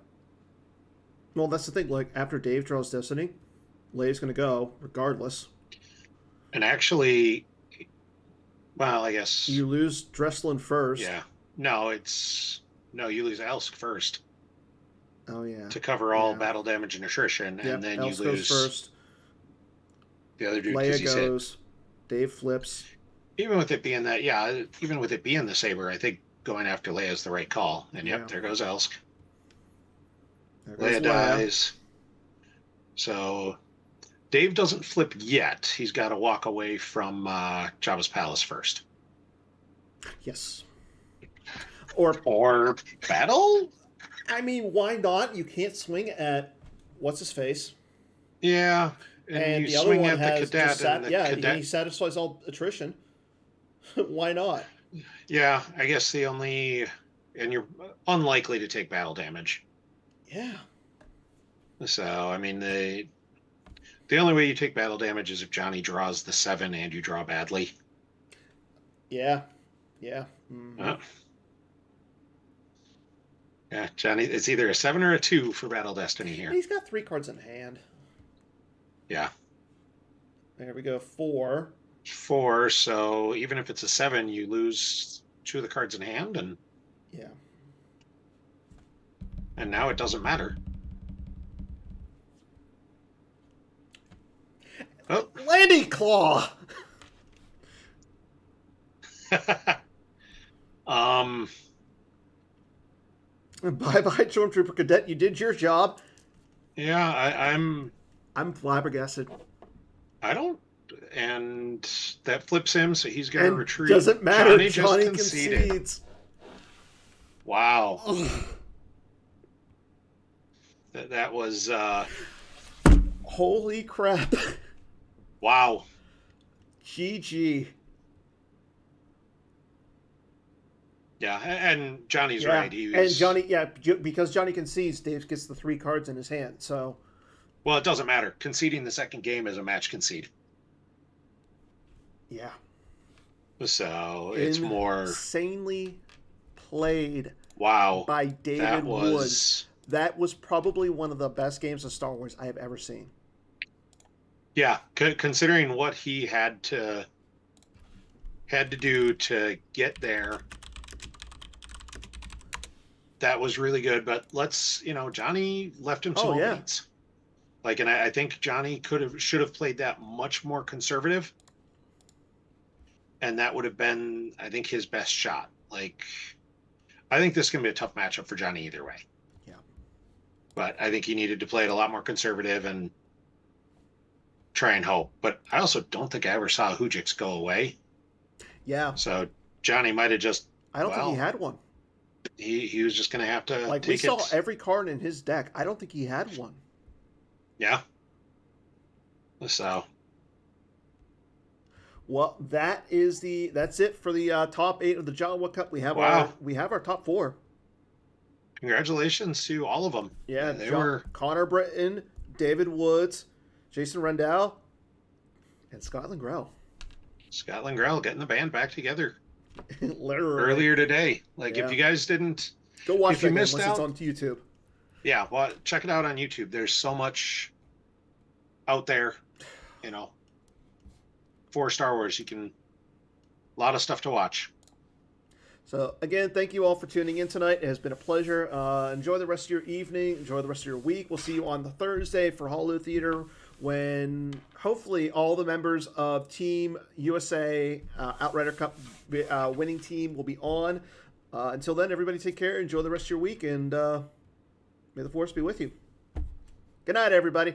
Well, that's the thing. Like, after Dave draws Destiny, Leia's going to go regardless.
And actually, well, I guess.
You lose Dresslin first.
Yeah. No, you lose Elsk first.
Oh, yeah.
To cover all battle damage and attrition,
yep,
and then
Elsk
you lose.
Goes first.
The other dude
Leia goes.
Hit.
Dave flips.
Even with it being that, yeah, even with it being the Saber, I think going after Leia is the right call. And yep, there goes Elsk.
There goes
Leia dies. So Dave doesn't flip yet. He's got to walk away from Jabba's palace first.
Yes. Or
battle?
I mean, why not? You can't swing at what's his face.
Yeah.
And
you
the other
swing
one
at
has
the cadet.
cadet. He satisfies all attrition. Why not?
Yeah, I guess and you're unlikely to take battle damage.
Yeah.
So, I mean, the only way you take battle damage is if Johnny draws the 7 and you draw badly.
Yeah. Yeah. Mm-hmm.
Yeah, Johnny, it's either a 7 or a 2 for Battle Destiny here.
He's got 3 cards in hand.
Yeah.
There we go. 4.
4, so even if it's a 7, you lose 2 of the cards in hand, and
yeah.
And now it doesn't matter. Oh.
Landy Claw! Bye-bye, Stormtrooper Cadet. You did your job.
Yeah,
I'm flabbergasted.
And that flips him, so he's going to retreat.
Doesn't matter. Johnny concedes.
Wow. That was.
Holy crap!
Wow.
GG.
Yeah, and Johnny's right.
And Johnny, because Johnny concedes, Dave gets the 3 cards in his hand. So.
Well, it doesn't matter. Conceding the second game is a match concede.
Yeah.
So it's more
insanely played.
Wow.
By David Woods. That was probably one of the best games of Star Wars I have ever seen.
Yeah, considering what he had to do to get there, that was really good. But Johnny left him some leads. And I think Johnny should have played that much more conservative. and that would have been, I think, his best shot. Like, I think this can be a tough matchup for Jonny either way.
Yeah.
But I think he needed to play it a lot more conservative and try and hope. But I also don't think I ever saw Hujix go away.
Yeah.
So Jonny might have just,
I don't think he
well,
had one.
he was just going to have to
Like, we
take
saw
it.
every card in his deck. I don't think he had one.
Yeah. So
Well, that's it for the top 8 of the Jawa Cup.
wow.
We have our top 4.
Congratulations to all of them.
Yeah,
They were
Connor Britton, David Woods, Jason Rendell, and Scotland Grell.
Scotland Grell getting the band back together
Literally.
earlier today. Like,
Yeah.
if you guys didn't,
Go watch
if
that
you
game
missed
unless it's
out,
on YouTube.
yeah, well, check it out on YouTube. There's so much out there, you know, for Star Wars. You can, a lot of stuff to watch.
So, again, thank you all for tuning in tonight. It has been a pleasure. Enjoy the rest of your evening. Enjoy the rest of your week. We'll see you on the Thursday for Hollow Theater when hopefully all the members of Team USA Outrider Cup winning team will be on. Until then, everybody take care. Enjoy the rest of your week, and may the Force be with you. Good night, everybody.